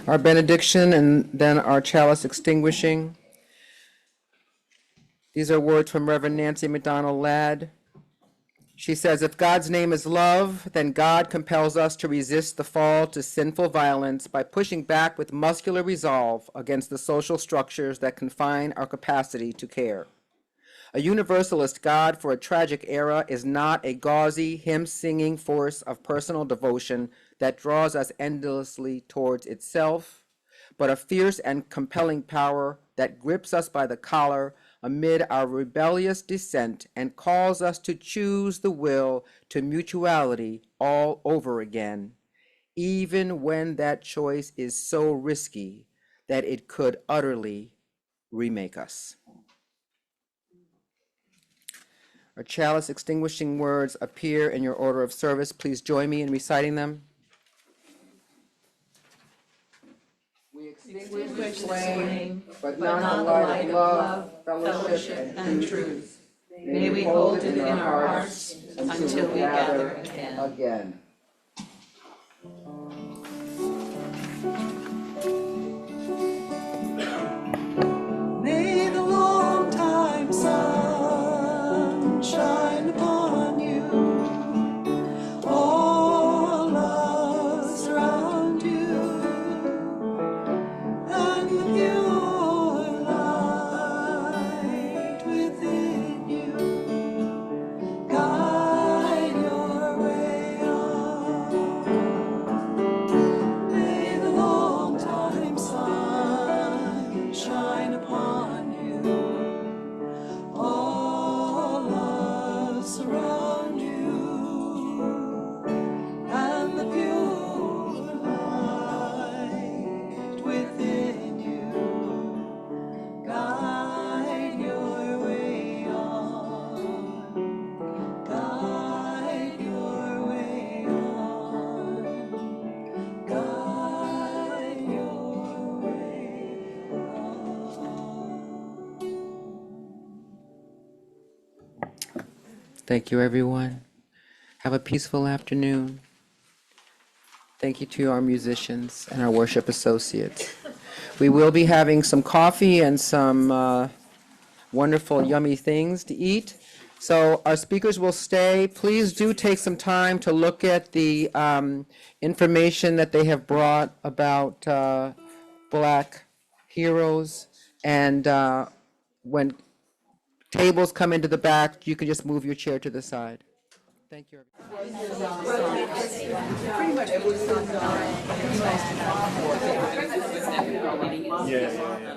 Our benediction and then our chalice extinguishing. These are words from Reverend Nancy McDonald Ladd. She says, if God's name is love, then God compels us to resist the fall to sinful violence by pushing back with muscular resolve against the social structures that confine our capacity to care. A universalist God for a tragic era is not a gauzy, hymn-singing force of personal devotion that draws us endlessly towards itself, but a fierce and compelling power that grips us by the collar amid our rebellious descent and calls us to choose the will to mutuality all over again, even when that choice is so risky that it could utterly remake us. Our chalice extinguishing words appear in your order of service. Please join me in reciting them. We extinguish this flame, but not the light of love, fellowship, and truth. May we hold it in our hearts until we gather again. May the long time sun shine upon you, all love surround you, and the pure light within you guide your way on. May the long time sun shine upon you, all love surround you, and the pure light within you guide your way on, guide your way on, guide your way on. Thank you, everyone. Have a peaceful afternoon. Thank you to our musicians and our worship associates. We will be having some coffee and some wonderful, yummy things to eat. So our speakers will stay. Please do take some time to look at the information that they have brought about Black heroes. And when tables come into the back, you can just move your chair to the side. Thank you. Yeah.